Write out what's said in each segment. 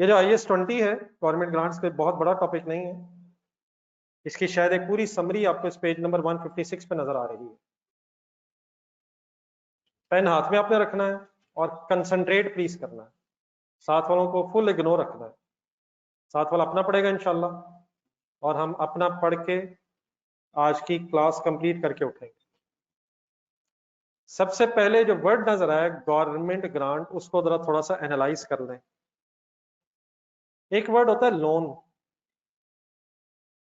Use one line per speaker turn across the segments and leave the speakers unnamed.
ये जो IAS 20 है गवर्नमेंट ग्रांट्स पे बहुत बड़ा टॉपिक नहीं है, इसकी शायद एक पूरी समरी आपको इस पेज नंबर 156 पे नजर आ रही है। पेन हाथ में आपने रखना है और कंसंट्रेट प्लीज करना है, साथ वालों को फुल इग्नोर रखना है, साथ वाला अपना पढ़ेगा इंशाल्लाह और हम अपना पढ़ के आज की क्लास कंप्लीट करके उठेंगे। सबसे पहले जो वर्ड नजर आया गवर्नमेंट ग्रांट, उसको जरा थोड़ा सा एनालाइज कर लें। एक वर्ड होता है लोन।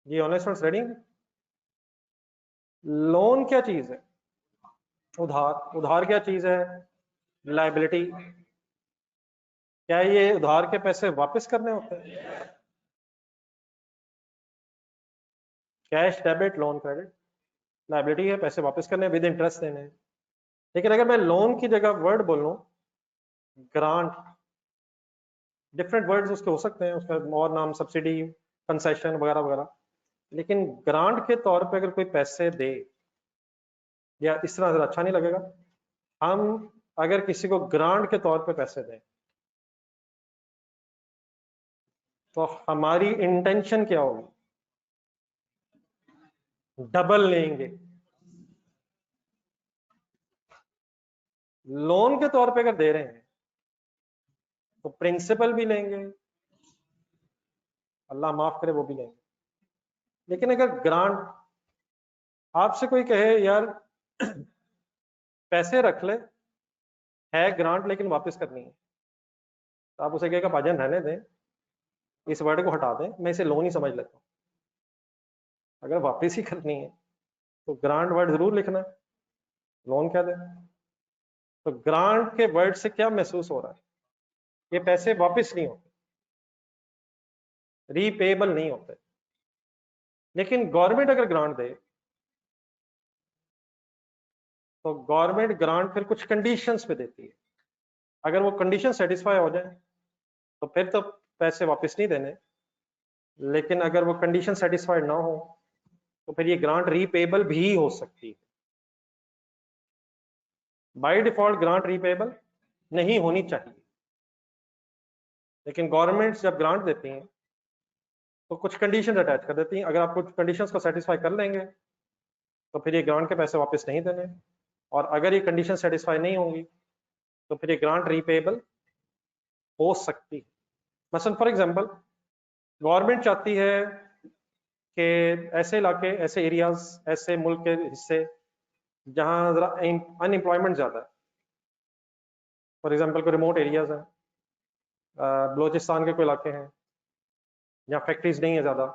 जी ऑनलाइन स्टूडेंट्स रेडी? लोन क्या चीज है? उधार। उधार क्या चीज है? लायबिलिटी। क्या ये उधार के पैसे वापस करने होते हैं? Cash, debit, loan, credit. Liability है, पैसे वापस करने विद इंटरेस्ट देने हैं। लेकिन अगर मैं लोन की जगह वर्ड बोलूं ग्रांट, डिफरेंट वर्ड्स उसके हो सकते हैं, उसका और नाम सब्सिडी, कंसेशन वगैरह वगैरह, लेकिन ग्रांट के तौर पे अगर कोई पैसे दे, या इस तरह से अच्छा नहीं लगेगा, हम अगर किसी को ग्रांट के तौर पे पैसे दें तो हमारी इंटेंशन क्या होगी? डबल लेंगे। लोन के तौर पे अगर दे रहे हैं तो प्रिंसिपल भी लेंगे, अल्लाह माफ करे वो भी लेंगे। लेकिन अगर ग्रांट, आपसे कोई कहे यार पैसे रख ले, है ग्रांट लेकिन वापस करनी है, तो आप उसे कहेगा भाजन रहने दें, इस वर्ड को हटा दें, मैं इसे लोन ही समझ लेता हूँ। अगर वापस ही करनी है तो ग्रांट वर्ड जरूर लिखना है, लोन क्या दें। तो ग्रांट के वर्ड से क्या महसूस हो रहा है? ये पैसे वापस नहीं होते, रीपेबल नहीं होते। लेकिन गवर्नमेंट अगर ग्रांट दे तो गवर्नमेंट ग्रांट फिर कुछ कंडीशंस पे देती है। अगर वो कंडीशन सेटिस्फाई हो जाए तो फिर तो पैसे वापस नहीं देने, लेकिन अगर वो कंडीशन सेटिस्फाइड ना हो तो फिर ये ग्रांट रीपेबल भी हो सकती है। बाय डिफॉल्ट ग्रांट रीपेबल नहीं होनी चाहिए, लेकिन गवर्नमेंट जब ग्रांट देती हैं तो कुछ कंडीशन अटैच कर देती हैं। अगर आप कुछ कंडीशंस को सेटिस्फाई कर लेंगे तो फिर ये ग्रांट के पैसे वापस नहीं देने, और अगर ये कंडीशन सेटिस्फाई नहीं होंगी तो फिर ये ग्रांट रीपेबल हो सकती है। मसलन फॉर एग्जांपल गवर्नमेंट चाहती है कि ऐसे इलाके, ऐसे एरियाज, ऐसे मुल्क के हिस्से जहां जरा अनएम्प्लॉयमेंट ज्यादा है, फॉर एग्जांपल कोई रिमोट एरियाज हैं, बलोचिस्तान के कोई इलाके हैं जहाँ फैक्ट्रीज नहीं है ज्यादा,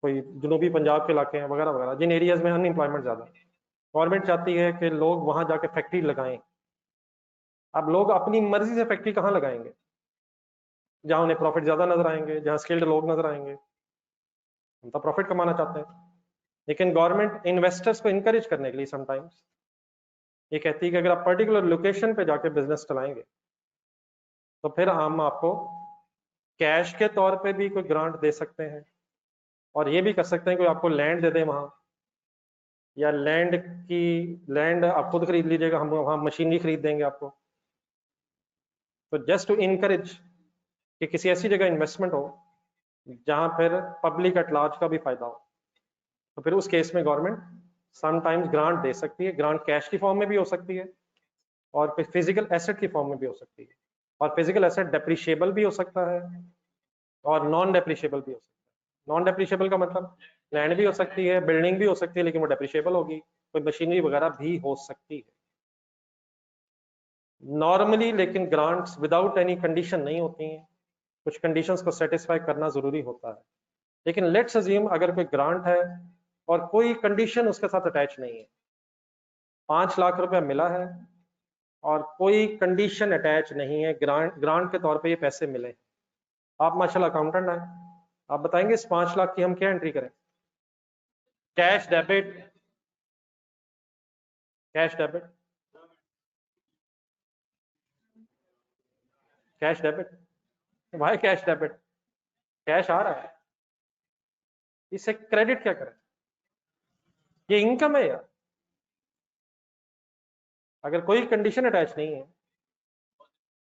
कोई जनूबी पंजाब के इलाके हैं वगैरह वगैरह, जिन एरियाज में अनएम्प्लॉयमेंट ज्यादा है, गवर्नमेंट चाहती है कि लोग वहां जाके फैक्ट्री लगाएं। अब लोग अपनी मर्जी से फैक्ट्री कहाँ लगाएंगे? जहां उन्हें प्रॉफिट ज्यादा नजर आएंगे, जहां स्किल्ड लोग नजर आएंगे, हम तो प्रॉफिट कमाना चाहते हैं। लेकिन गवर्नमेंट इन्वेस्टर्स को इनकरेज करने के लिए समटाइम्स ये कहती है कि अगर आप पर्टिकुलर लोकेशन पे जाके बिजनेस चलाएंगे तो फिर हम आपको कैश के तौर पे भी कोई ग्रांट दे सकते हैं, और ये भी कर सकते हैं कोई आपको लैंड दे दे वहां, या लैंड आप खुद खरीद लीजिएगा, हम वहां मशीनरी खरीद देंगे आपको। तो जस्ट टू इनकरेज कि किसी ऐसी जगह इन्वेस्टमेंट हो जहां फिर पब्लिक एट लार्ज का भी फायदा हो, तो फिर उस केस में गवर्नमेंट समटाइम्स ग्रांट दे सकती है। ग्रांट कैश की फॉर्म में भी हो सकती है और फिजिकल एसेट की फॉर्म में भी हो सकती है, और फिजिकल एसेट डेप्रिशिएबल भी हो सकता है और नॉन डेप्रिशिएबल भी हो सकता है। नॉन डेप्रिशिएबल का मतलब लैंड भी हो सकती है, बिल्डिंग भी हो सकती है, लेकिन वो डेप्रिशिएबल होगी, कोई मशीनरी वगैरह भी हो सकती है नॉर्मली। लेकिन ग्रांट्स विदाउट एनी कंडीशन नहीं होती हैं, कुछ कंडीशंस को सेटिस्फाई करना जरूरी होता है। लेकिन लेट्स अज्यूम अगर कोई ग्रांट है और कोई कंडीशन उसके साथ अटैच नहीं है, 5 लाख रुपया मिला है और कोई कंडीशन अटैच नहीं है, ग्रांट के तौर पे ये पैसे मिले, आप माशाल्लाह अकाउंटेंट हैं, आप बताएंगे इस 5 लाख की हम क्या एंट्री करें? Cash debit, cash debit, cash debit. भाई कैश डेबिट, कैश आ रहा है, इसे क्रेडिट क्या करें? ये इनकम है यार। अगर कोई कंडीशन अटैच नहीं है,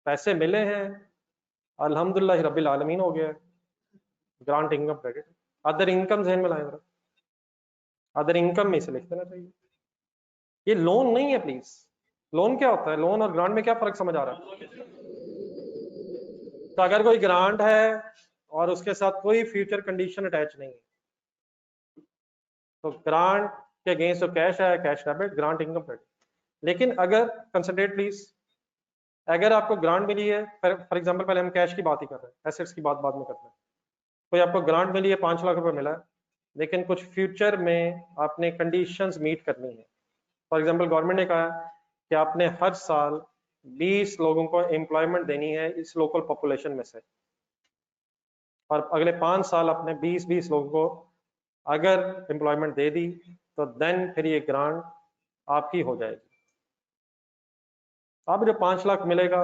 पैसे मिले हैं, अल्हम्दुलिल्लाह रब्बिल आलमीन हो गया है। Grant income credit, other income जहन में लाएं जरा, अदर इनकम में इसे लिख देना चाहिए। ये लोन नहीं है प्लीज। लोन क्या होता है? लोन और ग्रांट में क्या फर्क समझ आ रहा है? तो अगर कोई ग्रांट है और उसके साथ कोई फ्यूचर कंडीशन अटैच नहीं है, तो ग्रांट के अगेंस्ट जो कैश है, cash debit, grant income credit. लेकिन अगर कंसिडरेट प्लीज, अगर आपको ग्रांट मिली है, फॉर एग्जांपल पहले हम कैश की बात ही कर रहे हैं, एसेट्स की बात बाद में करते हैं। कोई आपको ग्रांट मिली है, 5 लाख रुपए मिला है, लेकिन कुछ फ्यूचर में आपने कंडीशंस मीट करनी है। फॉर एग्जांपल गवर्नमेंट ने कहा कि आपने हर साल 20 लोगों को एम्प्लॉयमेंट देनी है इस लोकल पॉपुलेशन में से, और अगले 5 साल आपने 20-20 लोगों को अगर एम्प्लॉयमेंट दे दी, तो देन फिर ये ग्रांट आपकी हो जाएगी। अब जो 5 लाख मिलेगा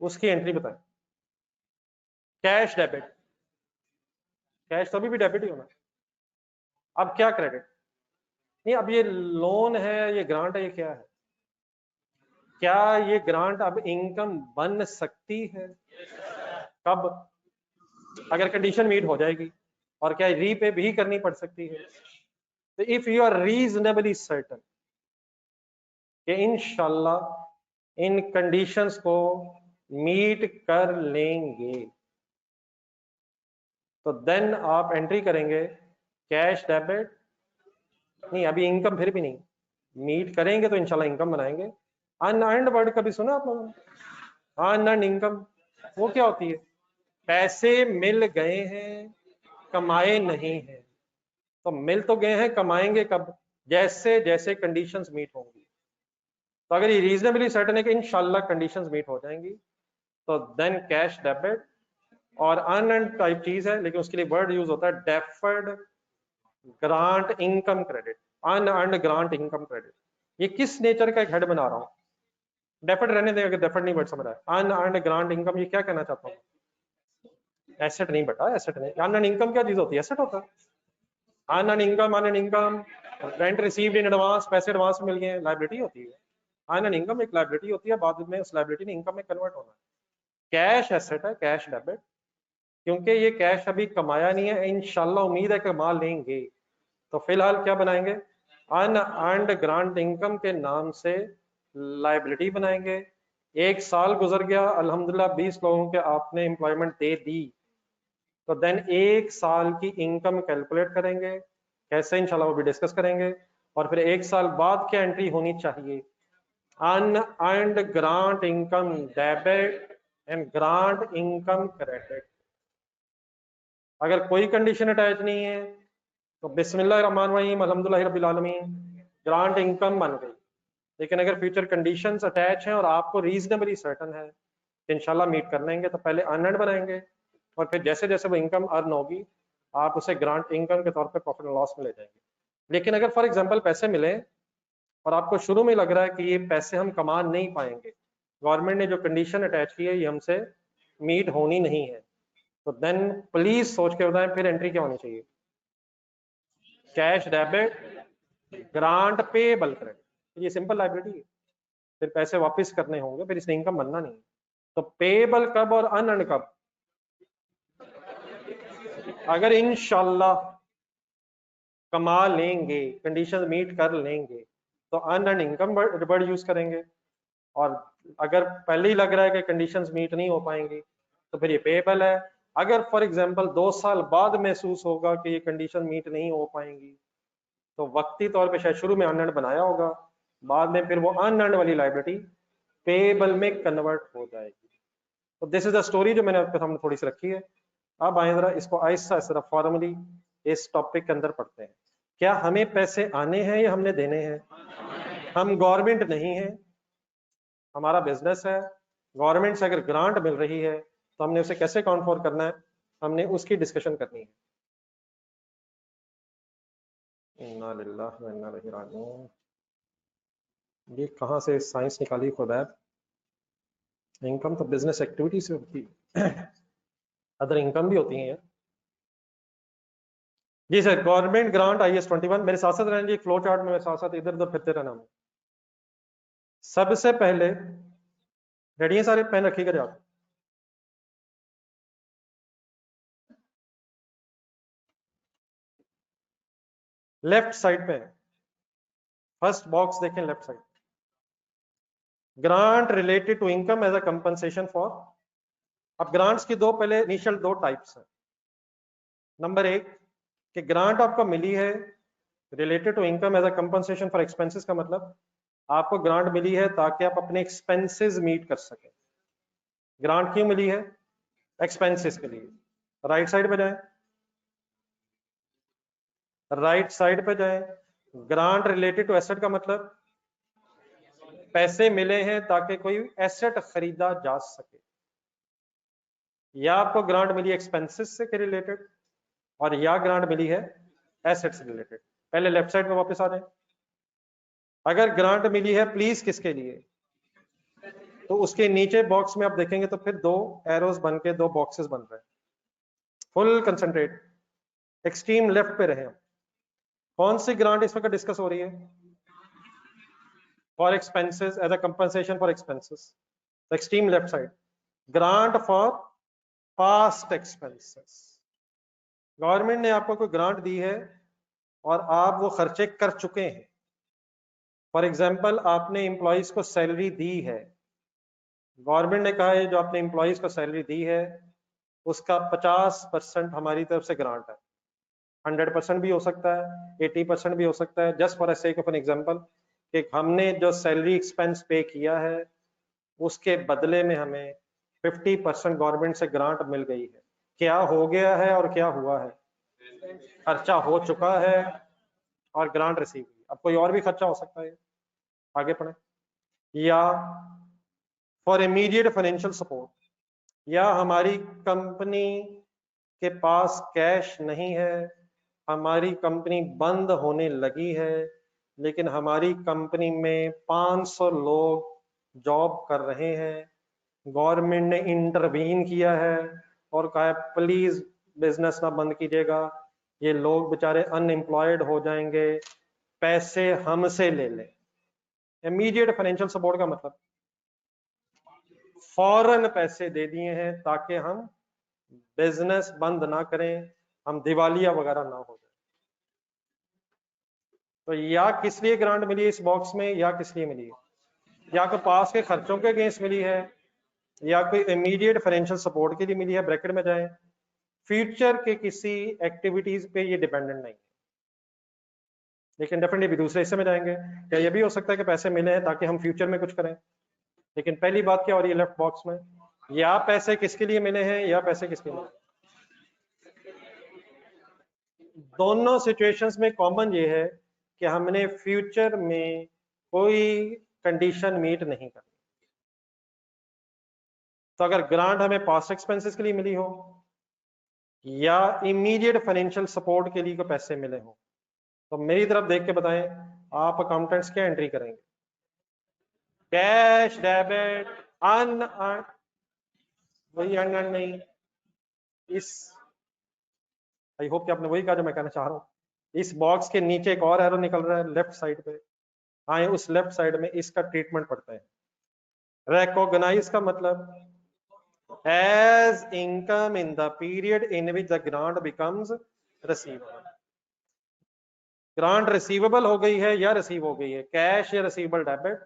उसकी एंट्री बताएं। कैश डेबिट, कैश तो अभी भी डेबिट ही होना। अब क्या क्रेडिट? नहीं, अब ये लोन है, ये ग्रांट है, ये क्या है? क्या ये ग्रांट अब इनकम बन सकती है? कब? अगर कंडीशन मीट हो जाएगी। और क्या रीपे भी करनी पड़ सकती है? तो if you are reasonably certain कि इंशाल्लाह इन कंडीशंस को मीट कर लेंगे, तो देन आप एंट्री करेंगे कैश डेबिट। नहीं, अभी इनकम फिर भी नहीं, मीट करेंगे तो इंशाल्लाह इनकम बनाएंगे। अनअर्न्ड वर्ड कभी सुना आप लोगों ने? अनअर्न्ड इनकम वो क्या होती है? पैसे मिल गए हैं, कमाए नहीं हैं। तो मिल तो गए हैं, कमाएंगे कब? जैसे जैसे कंडीशंस मीट होंगी। तो अगर ये रीजनेबली सर्टेन है कि इंशाल्लाह कंडीशंस मीट हो जाएंगी, तो देन कैश डेबिट। और अनअर्न्ड टाइप चीज है, लेकिन उसके लिए वर्ड यूज होता है deferred grant income credit, unearned grant income credit. ये किस नेचर का एक हेड बना रहा हूं? डेफर्ड रहने दें, अगर डेफर्ड नहीं वर्ड समझ रहा है। अनअर्न्ड ग्रांट इनकम, ये क्या कहना चाहता हूँ? एसेट नहीं बेटा, एसेट नहीं। अनअर्न्ड इनकम क्या चीज होती है? एसेट होता है। Unearned income, unearned income, rent received in advance, पैसे एडवांस में मिल गए, लायबिलिटी होती है। अनअर्न्ड इनकम एक लायबिलिटी होती है, बाद में उस लायबिलिटी ने इनकम में कन्वर्ट होना है। कैश एसेट है, कैश डेबिट, क्योंकि ये कैश अभी कमाया नहीं है, इंशाल्लाह उम्मीद है कमा लेंगे। तो फिलहाल क्या बनाएंगे? अनअर्न्ड ग्रांट इनकम के नाम से लायबिलिटी बनाएंगे। 1 साल गुजर गया, अल्हम्दुलिल्लाह 20 लोगों के आपने एम्प्लॉयमेंट दे दी, तो देन 1 साल की इनकम कैलकुलेट करेंगे। कैसे? इंशाल्लाह वो भी डिस्कस करेंगे। और फिर 1 साल बाद क्या एंट्री होनी चाहिए? Unearned grant income debit and grant income credit. अगर कोई कंडीशन अटैच नहीं है, तो बिस्मिल्लाहिर्रहमानिर्रहीम अल्हम्दुलिल्लाहि रब्बिल आलमीन, ग्रांट इनकम बन गई। लेकिन अगर फ्यूचर कंडीशंस अटैच हैं और आपको रीजनेबली सर्टन है इंशाल्लाह मीट कर लेंगे, तो पहले अनअर्न्ड बनाएंगे, और फिर जैसे जैसे वो इनकम अर्न होगी आप उसे ग्रांट इनकम के तौर पे प्रॉफिट एंड लॉस में ले जाएंगे। लेकिन अगर फॉर एग्जांपल पैसे मिले और आपको शुरू में लग रहा है कि ये पैसे हम कमा नहीं पाएंगे, गवर्नमेंट ने जो कंडीशन अटैच की है ये हमसे मीट होनी नहीं है, तो देन प्लीज सोच के बताएं फिर एंट्री क्या होनी चाहिए? Cash debit, grant payable credit. ये सिंपल लायबिलिटी है, फिर पैसे वापस करने होंगे, फिर इसने इनकम बनना नहीं। तो पेबल कब और अनअर्न्ड कब? अगर इंशाल्लाह कमा लेंगे, कंडीशन मीट कर लेंगे, तो अनअर्न्ड इनकम वर्ड यूज करेंगे। और अगर पहले ही लग रहा है कि कंडीशंस मीट नहीं हो पाएंगी, तो फिर ये पेबल है। अगर फॉर एग्जांपल 2 साल बाद महसूस होगा कि ये कंडीशन मीट नहीं हो पाएंगी, तो वक्ती तौर पे शायद शुरू में अनअर्न्ड बनाया होगा, बाद में फिर वो अनअर्न्ड वाली लायबिलिटी पेबल में कन्वर्ट हो जाएगी। तो दिस इज द स्टोरी जो मैंने आपके सामने थोड़ी सी रखी है। अब आए जरा इसको आहिस्ता आहिस्ता फॉर्मली इस टॉपिक के अंदर पढ़ते हैं। क्या हमें पैसे आने हैं या हमने देने हैं? हम गवर्नमेंट नहीं है, हमारा बिजनेस है। गवर्नमेंट से अगर ग्रांट मिल रही है तो हमने उसे कैसे अकाउंट फॉर करना है, हमने उसकी डिस्कशन करनी है। इन्ना लिल्लाहि व इन्ना इलैहि राजिऊन। ये कहाँ से साइंस निकाली खुदैब? इनकम तो बिजनेस एक्टिविटी से होती है, अदर इनकम भी होती है यार। जी सर, गवर्नमेंट ग्रांट IAS 21 मेरे साथ साथ रहने जी, फ्लो चार्ट में मेरे साथ साथ इधर उधर फिरते रहना। सबसे पहले रेडी है सारे? पेन रखिएगा याद। लेफ्ट साइड पे फर्स्ट बॉक्स देखें left side, grant related to income as a compensation for. अब ग्रांट्स की दो पहले इनिशियल दो टाइप्स हैं। नंबर एक कि ग्रांट आपको मिली है related to income as a compensation for expenses, का मतलब आपको ग्रांट मिली है ताकि आप अपने एक्सपेंसेस मीट कर सकें। ग्रांट क्यों मिली है? एक्सपेंसेस के लिए। राइट साइड पे जाएं, राइट साइड पे जाएं, ग्रांट रिलेटेड टू एसेट का मतलब पैसे मिले हैं ताकि कोई एसेट खरीदा जा सके। या आपको ग्रांट मिली एक्सपेंसेस से रिलेटेड और या ग्रांट मिली है एसेट से रिलेटेड। पहले लेफ्ट साइड पे वापस आ जाए। अगर ग्रांट मिली है प्लीज किसके लिए, तो उसके नीचे बॉक्स में आप देखेंगे तो फिर दो एरोज बन के दो बॉक्सेस बन रहे हैं। फुल कंसंट्रेट, एक्सट्रीम लेफ्ट पे रहे हम। कौन सी ग्रांट इस वक्त डिस्कस हो रही है? For expenses as a compensation for expenses, extreme left side, grant for past expenses. Government ने आपको कोई ग्रांट दी है और आप वो खर्चे कर चुके हैं। फॉर एग्जाम्पल आपने एम्प्लॉइज को सैलरी दी है, गवर्नमेंट ने कहा है जो आपने एम्प्लॉइज को सैलरी दी है उसका 50% हमारी तरफ से ग्रांट है। 100% भी हो सकता है, 80% भी हो सकता है। Just for a sake of an example कि हमने जो सैलरी एक्सपेंस पे किया है उसके बदले में हमें 50% गवर्नमेंट से ग्रांट मिल गई है। क्या हो गया है और क्या हुआ है? खर्चा हो चुका है और ग्रांट रिसीव हुई। अब कोई और भी खर्चा हो सकता है, आगे पढ़े। या फॉर इमीडिएट फाइनेंशियल सपोर्ट, या हमारी कंपनी के पास कैश नहीं है, हमारी कंपनी बंद होने लगी है, लेकिन हमारी कंपनी में 500 लोग जॉब कर रहे हैं, गवर्नमेंट ने इंटरवीन किया है और कहा है प्लीज बिजनेस ना बंद कीजिएगा, ये लोग बेचारे अनएम्प्लॉयड हो जाएंगे, पैसे हमसे ले लें। इमीडिएट फाइनेंशियल सपोर्ट का मतलब फौरन पैसे दे दिए हैं ताकि हम बिजनेस बंद ना करें, हम दिवालिया वगैरह ना हो जाए। तो या किस लिए ग्रांट मिली है इस बॉक्स में, या किस लिए मिली है? या कोई पास के खर्चों के अगेंस्ट मिली है, या कोई इमीडिएट फाइनेंशियल सपोर्ट के लिए मिली है, ब्रैकेट में जाएं। फ्यूचर के किसी एक्टिविटीज पे ये डिपेंडेंट नहीं है, लेकिन डेफिनेटली भी दूसरे हिस्से में जाएंगे। क्या ये भी हो सकता है कि पैसे मिले हैं ताकि हम फ्यूचर में कुछ करें? लेकिन पहली बात क्या हो रही है लेफ्ट बॉक्स में, या पैसे किसके लिए मिले हैं या पैसे किसके लिए? दोनों सिचुएशंस में कॉमन ये है कि हमने फ्यूचर में कोई कंडीशन मीट नहीं करनी। तो अगर ग्रांट हमें पास्ट एक्सपेंसेस के लिए मिली हो या इमीडिएट फाइनेंशियल सपोर्ट के लिए को पैसे मिले हो, तो मेरी तरफ देख के बताएं आप अकाउंटेंट्स क्या एंट्री करेंगे? कैश, डेबिट, अन वही अन नहीं, इस आई होप कि आपने वही कहा जो मैं कहना चाह रहा हूं। इस बॉक्स के नीचे एक और एरो निकल रहा है लेफ्ट साइड पे, आए उस लेफ्ट साइड में इसका ट्रीटमेंट पढ़ते हैं। रिकॉग्नाइज का मतलब as income in the period in which the grant becomes receivable. Grant receivable हो गई है या रिसीव हो गई है, कैश या रिसीवेबल डेबिट,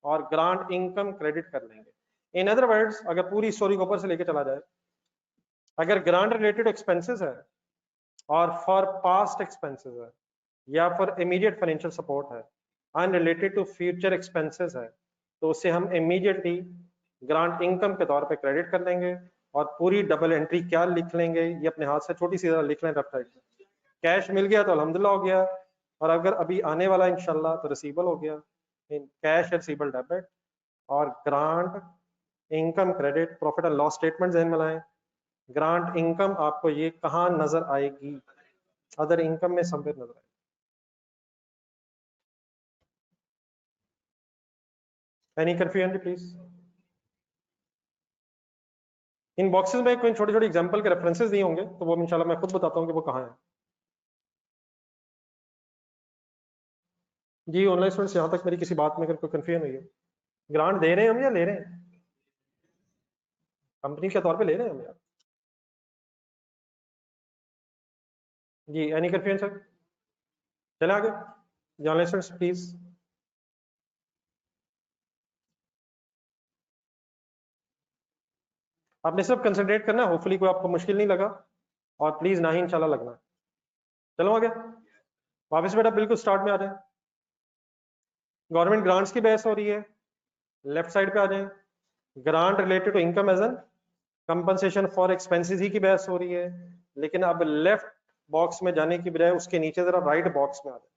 और ग्रांट इनकम क्रेडिट कर लेंगे। इन अदर वर्ड्स अगर पूरी स्टोरी को ऊपर से लेके चला जाए, अगर ग्रांट रिलेटेड एक्सपेंसेस है और फॉर पास्ट एक्सपेंसेस है या फॉर इमीडिएट फाइनेंशियल सपोर्ट है, अनरिलेटेड टू फ्यूचर एक्सपेंसेस है, तो उसे हम इमीडिएटली ग्रांट इनकम के तौर पे क्रेडिट कर लेंगे और पूरी डबल एंट्री क्या लिख लेंगे, ये अपने हाथ से छोटी सी लिख लें लेफ्ट साइड में। कैश मिल गया तो अल्हम्दुलिल्लाह हो गया, और अगर अभी आने वाला इंशाल्लाह तो रिसीवेबल हो गया। इन कैश रिसीवेबल डेबिट और grant income credit, profit and loss statement ध्यान में लाएं। ग्रांट इनकम आपको ये कहां नजर आएगी? अदर इनकम में समवेयर नजर आएगी। Any confusion please? In boxes में कोई छोटे छोटे एग्जांपल के रेफरेंसेस दिए होंगे तो वो इंशाल्लाह मैं खुद बताता हूं कि वो कहां है। जी ऑनलाइन स्टूडेंट्स, यहां तक मेरी किसी बात में अगर कोई कंफ्यूजन हुई है, ग्रांट दे रहे हैं हम या ले रहे हैं? कंपनी के तौर पे ले रहे हैं हम यार। जी एनी कंफ्यूजन सर? चले आगे जर्नलिस्ट प्लीज। आपने सब कंसंट्रेट करना है, होपफुली कोई आपको मुश्किल नहीं लगा, और प्लीज ना ही इंशाल्लाह लगना। चलो आगे वापस बेटा बिल्कुल स्टार्ट में आ जाए। गवर्नमेंट ग्रांट्स की बहस हो रही है, लेफ्ट साइड पे आ जाए। Grant related to income as an compensation for expenses ही की बहस हो रही है, लेकिन अब लेफ्ट बॉक्स में जाने की बजाय उसके नीचे जरा राइट बॉक्स में आ जाए।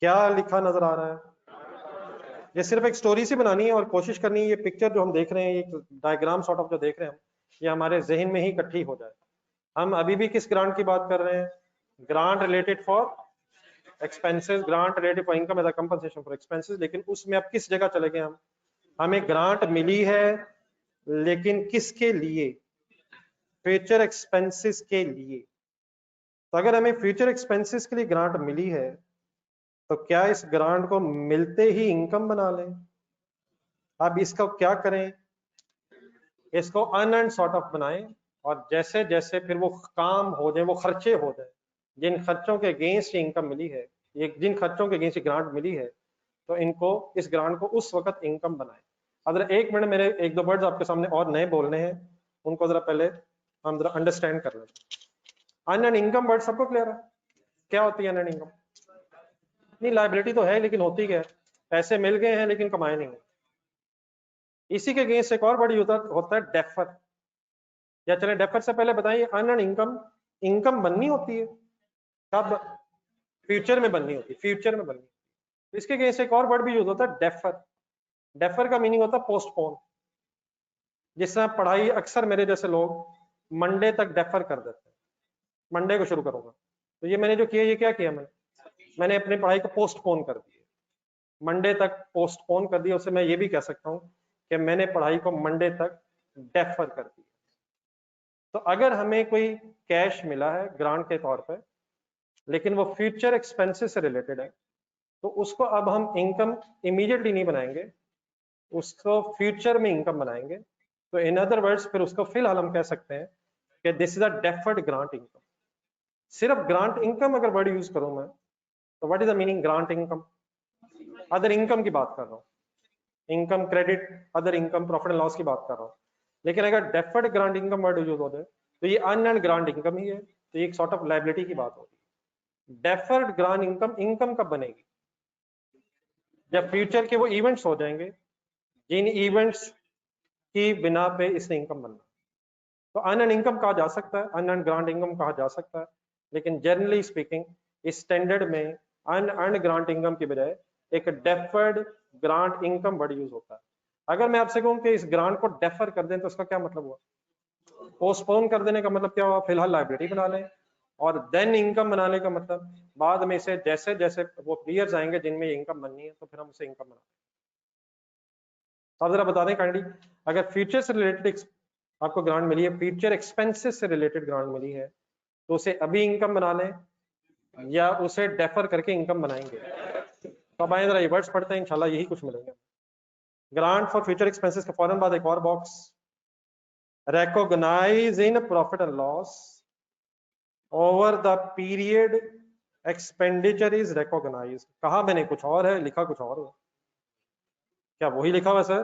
क्या लिखा नजर आ रहा है? ये सिर्फ एक स्टोरी सी बनानी है और कोशिश करनी है ये पिक्चर जो हम देख रहे हैं, ये डायग्राम सॉर्ट ऑफ जो देख रहे हैं हम, ये हमारे जहन में ही इकट्ठी हो जाए। हम अभी भी किस ग्रांट की बात कर रहे हैं? Grant related for expenses, grant related for income as a compensation for expenses. लेकिन उसमें अब किस जगह चले गए हम? हमें ग्रांट मिली है, लेकिन किसके लिए? फ्यूचर एक्सपेंसेस के लिए। तो अगर हमें फ्यूचर एक्सपेंसेस के लिए ग्रांट मिली है, तो क्या इस ग्रांट को मिलते ही इनकम बना लें? अब इसका क्या करें? इसको अनअर्न्ड सॉर्ट ऑफ बनाएं, और जैसे जैसे फिर वो काम हो जाए, वो खर्चे हो जाए, जिन खर्चों के अगेंस्ट इनकम मिली है, ये जिन खर्चों के अगेंस्ट ग्रांट मिली है, तो इनको, इस ग्रांट को उस वक्त इनकम बनाएं। अगर एक मिनट मेरे एक दो वर्ड्स आपके सामने और नए बोलने हैं, उनको जरा पहले हम जरा अंडरस्टैंड कर लें। अनअर्न्ड इनकम वर्ड सबको क्लियर है? क्या होती है अनअर्न्ड इनकम? नहीं, लायबिलिटी तो है, लेकिन होती क्या है? पैसे मिल गए हैं लेकिन कमाए नहीं है। इसी के अगेंस्ट एक और बड़ी होता है डेफर। या चले डेफर से पहले बताइए, अनअर्न्ड इनकम, इनकम बननी होती है कब? फ्यूचर में बननी होती है, फ्यूचर में बननी होती है। इसके अगेंस्ट एक और वर्ड भी यूज होता है डेफर। डेफर का मीनिंग होता है पोस्टपोन। जिस तरह पढ़ाई अक्सर मेरे जैसे लोग मंडे तक डेफर कर देते हैं, मंडे को शुरू करूंगा, तो ये मैंने जो किया, ये क्या किया मैंने अपनी पढ़ाई को पोस्टपोन कर दिया, मंडे तक पोस्टपोन कर दिया। उससे मैं ये भी कह सकता हूँ कि मैंने पढ़ाई को मंडे तक डेफर कर दिया। तो अगर हमें कोई कैश मिला है ग्रांट के तौर पर, लेकिन वो फ्यूचर एक्सपेंसेस से रिलेटेड है, तो उसको अब हम इनकम इमीडिएटली नहीं बनाएंगे, उसको फ्यूचर में इनकम बनाएंगे। तो इन अदर वर्ड्स फिर उसको फिलहाल हम कह सकते हैं कि this is a deferred grant income. सिर्फ ग्रांट इनकम अगर वर्ड यूज करूं मैं, तो what is the meaning grant income? Other income की बात कर रहा हूँ, income credit, other income, profit and loss की बात कर रहा हूँ। लेकिन अगर deferred grant income word use हो जाए, तो ये अनअर्न्ड ग्रांट इनकम ही है, तो ये एक सॉर्ट ऑफ लायबिलिटी की बात होगी। डेफर्ड ग्रांट इनकम, इनकम कब बनेगी? जब फ्यूचर के वो इवेंट्स हो जाएंगे जिन इवेंट्स की बिना पे इसने इनकम बनना। तो अनअर्न्ड इनकम कहा जा सकता है, अनअर्न्ड ग्रांट इनकम कहा जा सकता है, लेकिन जनरली स्पीकिंग इस स्टैंडर्ड में अनअर्न्ड ग्रांट इनकम की बजाय एक deferred grant income word use होता है। अगर मैं आपसे कहूं कि इस ग्रांट को डेफर कर दें, तो उसका क्या मतलब हुआ? पोस्टपोन कर देने का मतलब क्या हुआ? फिलहाल लायबिलिटी बना लें, और देन इनकम बनाने का मतलब बाद में इसे जैसे जैसे वो ईयर्स आएंगे जिनमें इनकम बननी है, तो फिर हम उसे इनकम बना। आप जरा बता दें काइंडली, अगर फ्यूचर से रिलेटेड आपको ग्रांट मिली है, फ्यूचर एक्सपेंसेस से रिलेटेड ग्रांट मिली है, तो उसे अभी इनकम बना लें या उसे डेफर करके इनकम बनाएंगे? तो अब आए जरा ये वर्ड्स पढ़ते हैं, इंशाल्लाह यही कुछ मिलेंगे। ग्रांट फॉर फ्यूचर एक्सपेंसेस के फौरन बाद एक और box, recognize in profit and loss over the period expenditure is recognized। कहा मैंने कुछ और है, लिखा कुछ और है। क्या वही लिखा हुआ सर?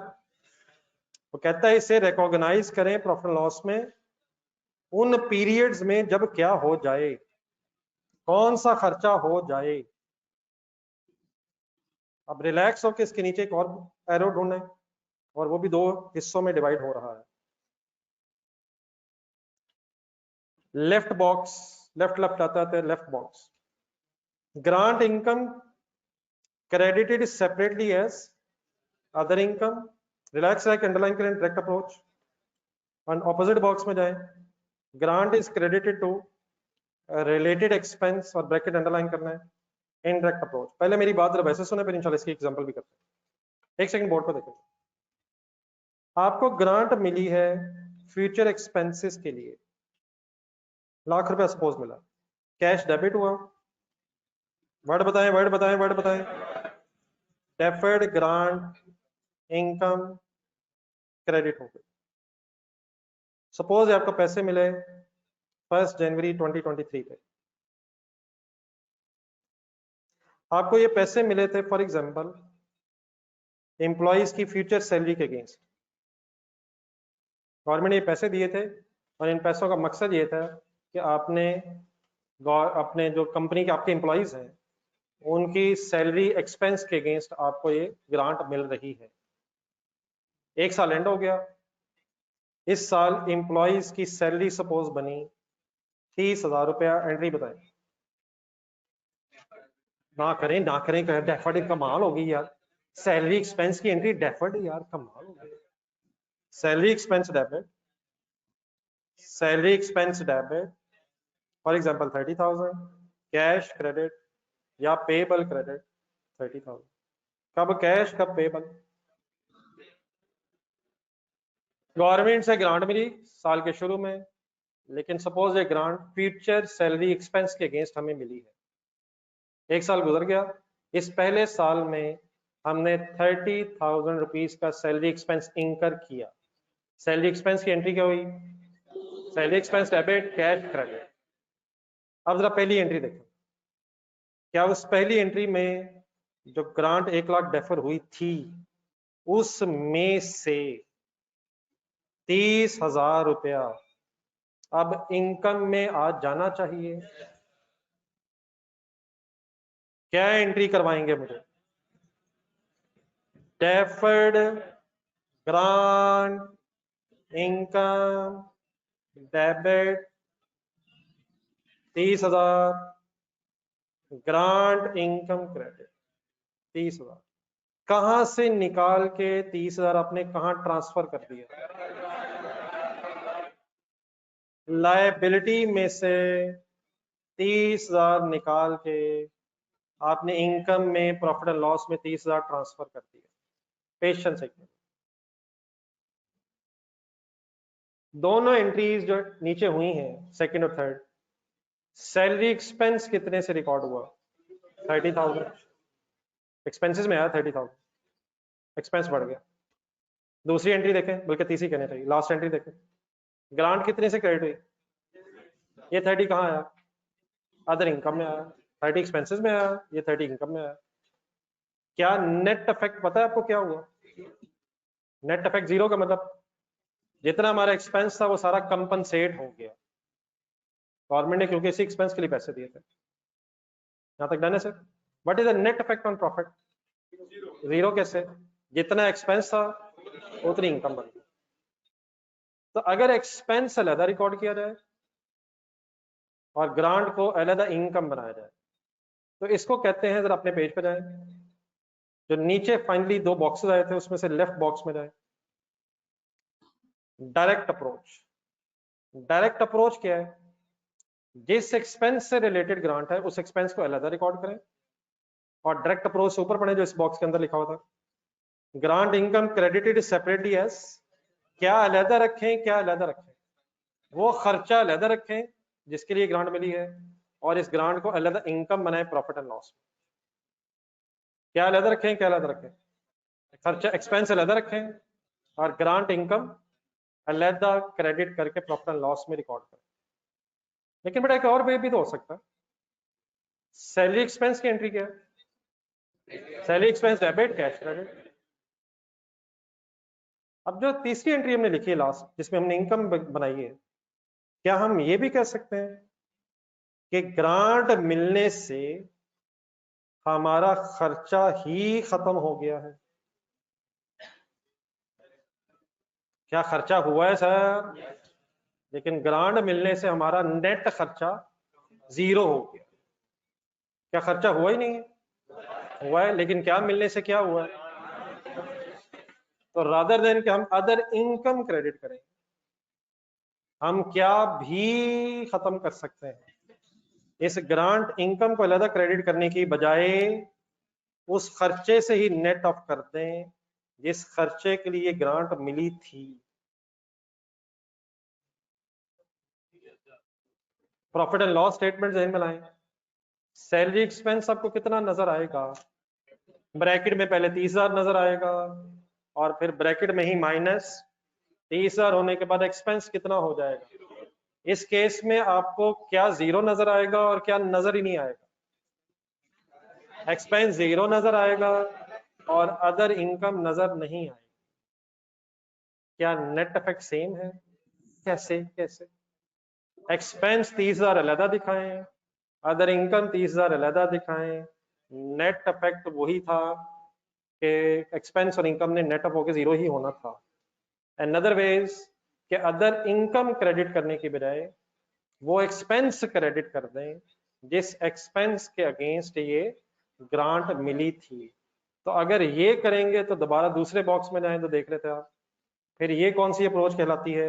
वो कहता है इसे रिकॉग्नाइज करें प्रॉफिट एंड लॉस में उन पीरियड्स में जब क्या हो जाए, कौन सा खर्चा हो जाए। अब रिलैक्स होकर इसके नीचे एक और एरो ढूंढें, और वो भी दो हिस्सों में डिवाइड हो रहा है। लेफ्ट बॉक्स, लेफ्ट लेफ्ट आता है, left box, grant income credited separately as other income, relax रख अंडरलाइन करें, डायरेक्ट अप्रोच। और ऑपोजिट बॉक्स में जाएं, grant is credited to related expense, और ब्रैकेट अंडरलाइन करना है, इनडायरेक्ट अप्रोच। पहले मेरी बात जरा वैसे सुने, फिर इंशाल्लाह इसकी एग्जांपल भी करते हैं। एक सेकंड बोर्ड पर देखें, आपको ग्रांट मिली है फ्यूचर एक्सपेंसेस के लिए, ₹1,00,000 सपोज मिला, कैश डेबिट हुआ, वर्ड बताएं, वर्ड बताएं, वर्ड बताएं। डेफर्ड ग्रांट इनकम क्रेडिट हो गई। सपोज आपको पैसे मिले 1 जनवरी 2023 पे, आपको ये पैसे मिले थे फॉर एग्जांपल एम्प्लॉयज की फ्यूचर सैलरी के अगेंस्ट, गवर्नमेंट ने ये पैसे दिए थे और इन पैसों का मकसद ये था कि आपने अपने जो कंपनी के आपके एम्प्लॉयज हैं उनकी सैलरी एक्सपेंस के अगेंस्ट आपको ये ग्रांट मिल रही है। एक साल एंड हो गया, इस साल एम्प्लॉयज की सैलरी सपोज बनी 30,000 रुपया, एंट्री बताएं। ना करें डेफर्ड कमाल होगी यार, सैलरी एक्सपेंस की एंट्री डेफर्ड यार, कमाल हो गई। Salary expense debit, salary expense debit for example 30,000, cash credit या पेबल क्रेडिट 30,000। कब कैश कब पेबल? गवर्नमेंट से ग्रांट मिली साल के शुरू में, लेकिन सपोज ये ग्रांट फ्यूचर सैलरी एक्सपेंस के अगेंस्ट हमें मिली है। एक साल गुजर गया, इस पहले साल में हमने 30,000 रुपीज का सैलरी एक्सपेंस इंकर किया। सैलरी एक्सपेंस की एंट्री क्या हुई? Salary expense debit cash credit. अब जरा पहली एंट्री देखो, क्या उस पहली एंट्री में जो ग्रांट 1 लाख डेफर हुई थी उसमें से 30,000 रुपया अब इनकम में आ जाना चाहिए? क्या एंट्री करवाएंगे मुझे? Deferred grant income debit 30,000, grant income credit 30,000। कहां से निकाल के 30,000 आपने कहां ट्रांसफर कर दिया? लायबिलिटी में से 30,000 निकाल के आपने इनकम में प्रॉफिट एंड लॉस में 30,000 ट्रांसफर कर दिया। पेशेंस एक मिनट, दोनों एंट्रीज जो नीचे हुई हैं सेकंड और थर्ड, सैलरी एक्सपेंस कितने से रिकॉर्ड हुआ? 30,000 एक्सपेंसेस में आया, 30,000 एक्सपेंस बढ़ गया। दूसरी एंट्री देखें, बल्कि तीसरी कहने चाहिए, लास्ट एंट्री देखें, ग्रांट कितने से क्रेडिट हुई? ये 30 कहाँ आया? अदर इनकम में आया। 30 एक्सपेंसेस में आया, ये 30 इनकम में आया। क्या नेट इफेक्ट पता है आपको क्या हुआ? नेट इफेक्ट जीरो का मतलब जितना हमारा एक्सपेंस था वो सारा कंपनसेट हो गया, गवर्नमेंट ने क्योंकि इसी एक्सपेंस के लिए पैसे दिए थे। यहां तक डन है sir? What is the net effect on profit? Zero कैसे? जितना एक्सपेंस था उतनी इनकम बन गई। तो अगर एक्सपेंस अलग रिकॉर्ड किया जाए और ग्रांट को अलग इनकम बनाया जाए तो इसको कहते हैं, जरा अपने पेज पे जाएं, जो नीचे फाइनली 2 बॉक्सेस आए थे उसमें से लेफ्ट बॉक्स में जाएं, डायरेक्ट अप्रोच। डायरेक्ट अप्रोच क्या है? जिस एक्सपेंस से रिलेटेड ग्रांट है उस एक्सपेंस को अलग रिकॉर्ड करें, और डायरेक्ट अप्रोच से ऊपर पढ़े जो इस बॉक्स के अंदर लिखा हुआ था, grant income credited separately as, क्या अलग रखें, क्या अलग रखें? वो खर्चा अलग रखें जिसके लिए ग्रांट मिली है, और इस ग्रांट को अलग इनकम बनाए प्रॉफिट एंड लॉस। क्या अलग रखें, क्या अलग रखें? खर्चा एक्सपेंस अलग रखें और ग्रांट इनकम अलग क्रेडिट करके प्रॉफिट एंड लॉस में रिकॉर्ड करें। लेकिन बेटा एक और वे भी तो हो सकता है, सैलरी एक्सपेंस की एंट्री क्या है? Salary expense debit cash credit. अब जो तीसरी एंट्री हमने लिखी है लास्ट, जिसमें हमने इनकम बनाई है, क्या हम ये भी कह सकते हैं कि ग्रांट मिलने से हमारा खर्चा ही खत्म हो गया है? क्या खर्चा हुआ है सर? लेकिन ग्रांट मिलने से हमारा नेट खर्चा जीरो हो गया। क्या खर्चा हुआ ही नहीं है? हुआ है, लेकिन क्या मिलने से क्या हुआ? तो रादर देन कि हम अदर इनकम क्रेडिट करें, हम क्या भी खत्म कर सकते हैं। इस ग्रांट इनकम को अलग क्रेडिट करने की बजाय उस खर्चे से ही नेट ऑफ कर दें जिस खर्चे के लिए ग्रांट मिली थी। प्रॉफिट एंड लॉस स्टेटमेंट ध्यान में लाएं, सैलरी एक्सपेंस आपको कितना नजर आएगा? ब्रैकेट में पहले 30,000 नजर आएगा और फिर ब्रैकेट में ही माइनस 30,000 होने के बाद एक्सपेंस कितना हो जाएगा? इस केस में आपको क्या जीरो नजर आएगा और क्या नजर ही नहीं आएगा? एक्सपेंस जीरो नजर आएगा और अदर इनकम नजर नहीं आएगी। क्या नेट इफेक्ट सेम है? कैसे कैसे? एक्सपेंस 30,000 अलहदा दिखाएं, अदर इनकम 30,000 अलहदा दिखाएं, नेट इफेक्ट वही था कि एक्सपेंस और इनकम ने नेट अप होकर जीरो ही होना था। अनदर वेज कि अदर इनकम क्रेडिट करने की बजाय वो एक्सपेंस क्रेडिट कर दें जिस एक्सपेंस के अगेंस्ट ये ग्रांट मिली थी। तो अगर ये करेंगे तो दोबारा दूसरे बॉक्स में जाएं तो देख लेते हैं आप, फिर ये कौन सी अप्रोच कहलाती है?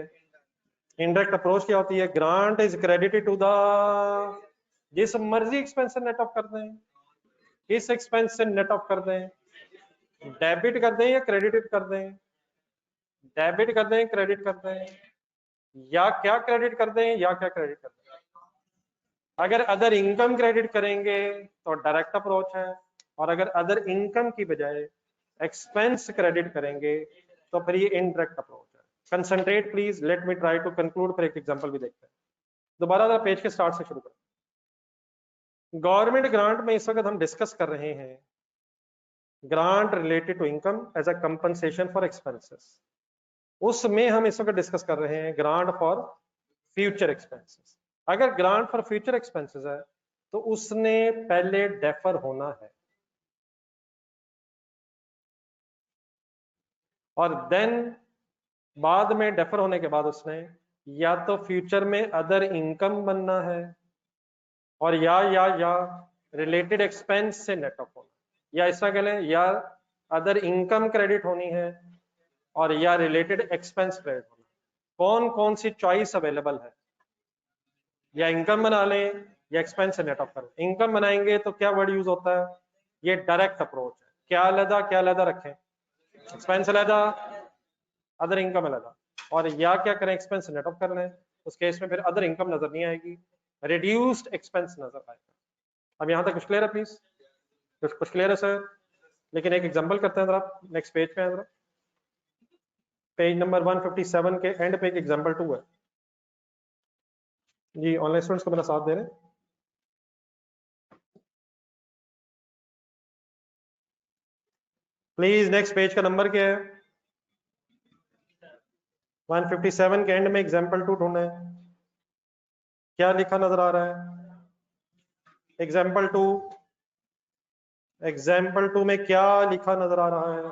इनडायरेक्ट अप्रोच क्या होती है? Grant is credited to the, जिस मर्जी एक्सपेंस से नेट ऑफ कर दें, किस एक्सपेंस से नेट ऑफ कर दें, डेबिट कर दें या क्रेडिट कर दें, डेबिट कर दें क्रेडिट कर दें, या क्या क्रेडिट कर दें या क्या क्रेडिट कर दें। अगर अदर इनकम क्रेडिट करेंगे तो डायरेक्ट अप्रोच है, और अगर अदर इनकम की बजाय एक्सपेंस क्रेडिट करेंगे तो फिर ये इनडायरेक्ट अप्रोच है। Concentrate please, let me try to conclude. फिर एक एग्जांपल भी देखते हैं। दोबारा जरा पेज के स्टार्ट से शुरू करें। गवर्नमेंट ग्रांट में इस वक्त हम डिस्कस कर रहे हैं grant related to income as a compensation for expenses. उसमें हम इस वक्त डिस्कस कर रहे हैं ग्रांट फॉर फ्यूचर एक्सपेंसेस। अगर ग्रांट फॉर फ्यूचर एक्सपेंसेस है तो उसने पहले डेफर होना है और देन बाद में डेफर होने के बाद उसने या तो फ्यूचर में अदर इनकम बनना है और या रिलेटेड एक्सपेंस से नेट ऑफ होना, या ऐसा कह लें या अदर इनकम क्रेडिट होनी है और या रिलेटेड एक्सपेंस क्रेडिट होना। कौन कौन सी चॉइस अवेलेबल है? या इनकम बना लें या एक्सपेंस से नेट ऑफ करें। इनकम बनाएंगे तो क्या वर्ड यूज होता है? ये डायरेक्ट अप्रोच है। क्या अलहदा रखें? एक्सपेंस अलहदा, अदर इनकम अलहदा। और या क्या करें? एक्सपेंस नेट ऑफ कर लें। उस केस में फिर अदर इनकम नजर नहीं आएगी, रिड्यूस्ड एक्सपेंस नजर आएगा। अब यहां तक कुछ क्लियर है प्लीज? कुछ क्लियर है सर? लेकिन एक एग्जांपल करते हैं जरा, नेक्स्ट पेज पे है जरा, पेज नंबर 157 के एंड पे एक एग्जांपल 2 है जी। ऑनलाइन स्टूडेंट्स को मेरा साथ दे रहे हैं? प्लीज नेक्स्ट पेज का नंबर क्या है? 157 के एंड में एग्जांपल 2 ढूंढना है। क्या लिखा नजर आ रहा है? एग्जांपल 2, एग्जांपल 2 में क्या लिखा नजर आ रहा है?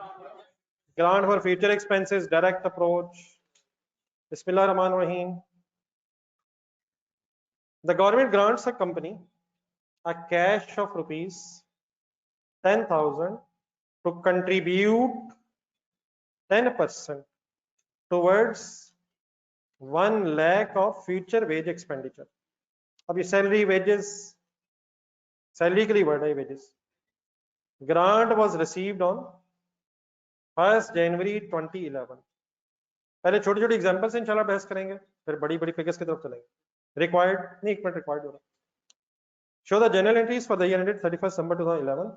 Grant for future expenses, direct approach. बिस्मिल्लाहिर्रहमानिर्रहीम। The government grants a company a cash of rupees 10,000 to contribute 10% towards 1 lakh of future wage expenditure. अब ये सैलरी वेजेस, सैलरी के लिए वर्ड है wages. Grant was received on 1 जनवरी 2011। पहले छोटी छोटी एग्जांपल से इंशाल्लाह बहस करेंगे, फिर बड़ी बड़ी फिगर्स की तरफ चलेंगे। रिक्वायर्ड नहीं, एक मिनट, रिक्वायर्ड हो रहा। Show the journal entries for the year ended 31 December 2011,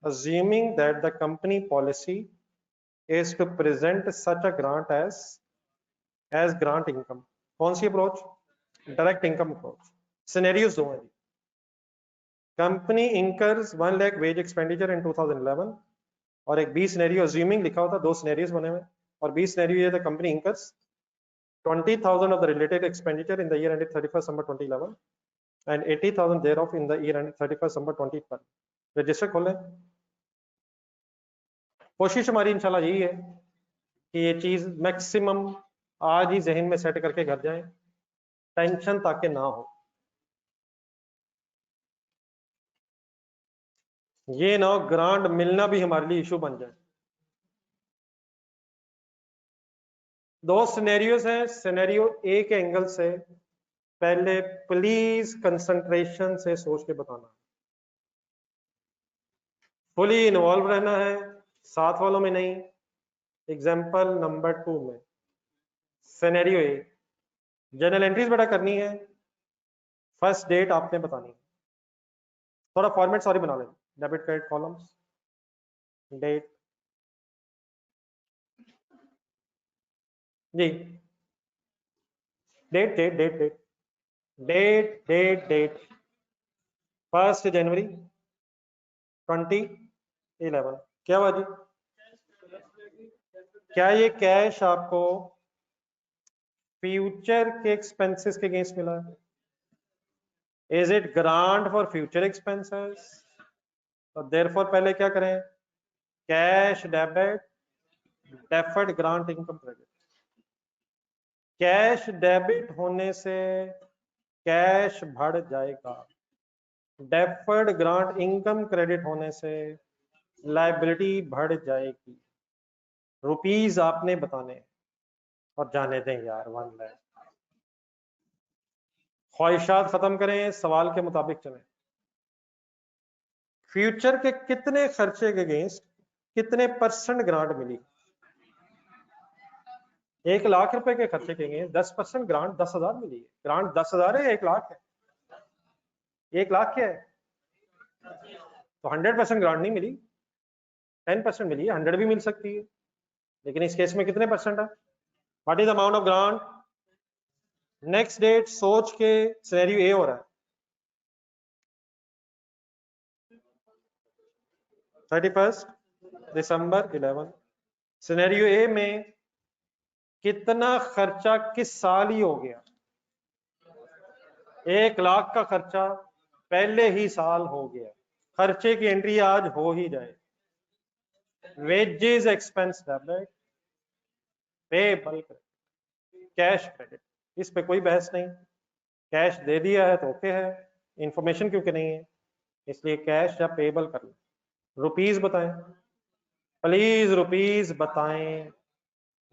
assuming that the company policy is to present such a grant as grant income। कौन सी approach? Direct income approach. Scenarios दो हैं जी। Company incurs 1 lakh wage expenditure in 2011, और एक B scenario assuming लिखा होता, दो सिनेरियोस बने हुए, और बी सिनेरियो ये the company incurs 20,000 of the related expenditure in the year ended 31 December 2011 and 80,000 thereof in the year ended 31 December 2012। Register खोलें। कोशिश हमारी इंशाल्लाह यही है कि ये चीज मैक्सिमम आज ही जहन में सेट करके घर जाएं, टेंशन ताकि ना हो। ये ना ग्रांट मिलना भी हमारे लिए इशू बन जाए। दो सिनेरियोस हैं। सिनेरियो ए के एंगल से पहले प्लीज कंसंट्रेशन से सोच के बताना, फुली इन्वॉल्व रहना है, साथ वालों में नहीं। एग्जाम्पल नंबर 2 में सिनेरियो ए, जर्नल एंट्रीज बेटा करनी है, फर्स्ट डेट आपने बतानी है। थोड़ा फॉर्मेट सॉरी बना लें, डेबिट क्रेडिट कॉलम्स, डेट जी, date date date date date date date 1 जनवरी 2011 क्या हुआ जी? क्या ये कैश आपको फ्यूचर के एक्सपेंसेस के अगेंस्ट मिला है? Is it grant for future expenses? तो देयरफॉर पहले क्या करें? Cash debit deferred grant income credit. Cash debit होने से कैश बढ़ जाएगा, डेफर्ड ग्रांट इनकम क्रेडिट होने से लायबिलिटी बढ़ जाएगी। रुपीज आपने बताने और जाने दें यार 1 लाख। ख्वाहिशात खत्म करें, सवाल के मुताबिक चलें। फ्यूचर के कितने खर्चे के अगेंस्ट कितने % ग्रांट मिली? 1 लाख रुपए के खर्चे के अगेंस्ट 10% ग्रांट 10,000 मिली है। ग्रांट 10,000 है, 1 लाख है। 1 लाख क्या है? तो 100% ग्रांट नहीं मिली, 10% मिली है। 100 भी मिल सकती है, लेकिन इस केस में कितने % है? What is the amount of grant? Next date सोच के सिनेरियो ए हो रहा है 31 दिसंबर 11। सिनेरियो ए में कितना खर्चा किस साल ही हो गया? 1 लाख का खर्चा पहले ही साल हो गया। खर्चे की एंट्री आज हो ही जाए। Wages expense debit, payable cash credit, इस पे कोई बहस नहीं। कैश दे दिया है तो ओके है, इंफॉर्मेशन क्योंकि नहीं है, इसलिए कैश या पेबल कर लो। रुपीज बताएं प्लीज, रुपीज बताएं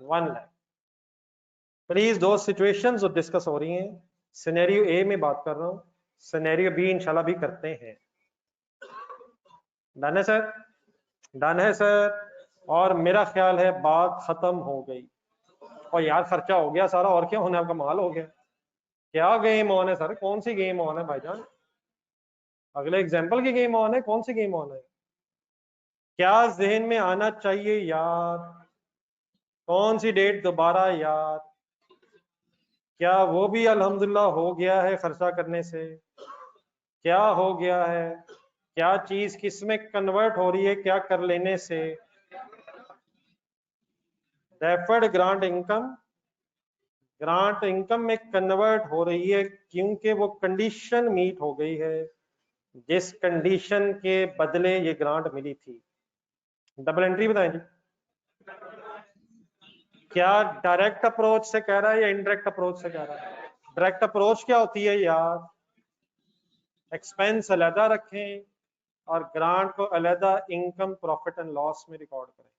1 लाख प्लीज। दो सिचुएशंस जो डिस्कस हो रही हैं, सिनेरियो ए में बात कर रहा हूं, सिनेरियो बी इंशाल्लाह भी करते हैं। डन है सर? डन है सर? और मेरा ख्याल है बात खत्म हो गई। और यार खर्चा हो गया सारा, और क्या होना, आपका माल हो गया। क्या गेम ऑन है सर? कौन सी गेम ऑन है भाईजान? अगले एग्जाम्पल की गेम ऑन है? कौन सी गेम ऑन है? क्या जहन में आना चाहिए यार? कौन सी डेट दोबारा यार? क्या वो भी अल्हम्दुलिल्लाह हो गया है खर्चा करने से? क्या हो गया है? क्या चीज किस में कन्वर्ट हो रही है क्या कर लेने से? Deferred grant income grant income में कन्वर्ट हो रही है क्योंकि वो कंडीशन मीट हो गई है जिस कंडीशन के बदले ये ग्रांट मिली थी। डबल एंट्री बताएं जी। क्या डायरेक्ट अप्रोच से कह रहा है या इनडायरेक्ट अप्रोच से कह रहा है? डायरेक्ट अप्रोच क्या होती है यार? एक्सपेंस अलहदा रखें और ग्रांट को अलहदा इनकम प्रॉफिट एंड लॉस में रिकॉर्ड करें।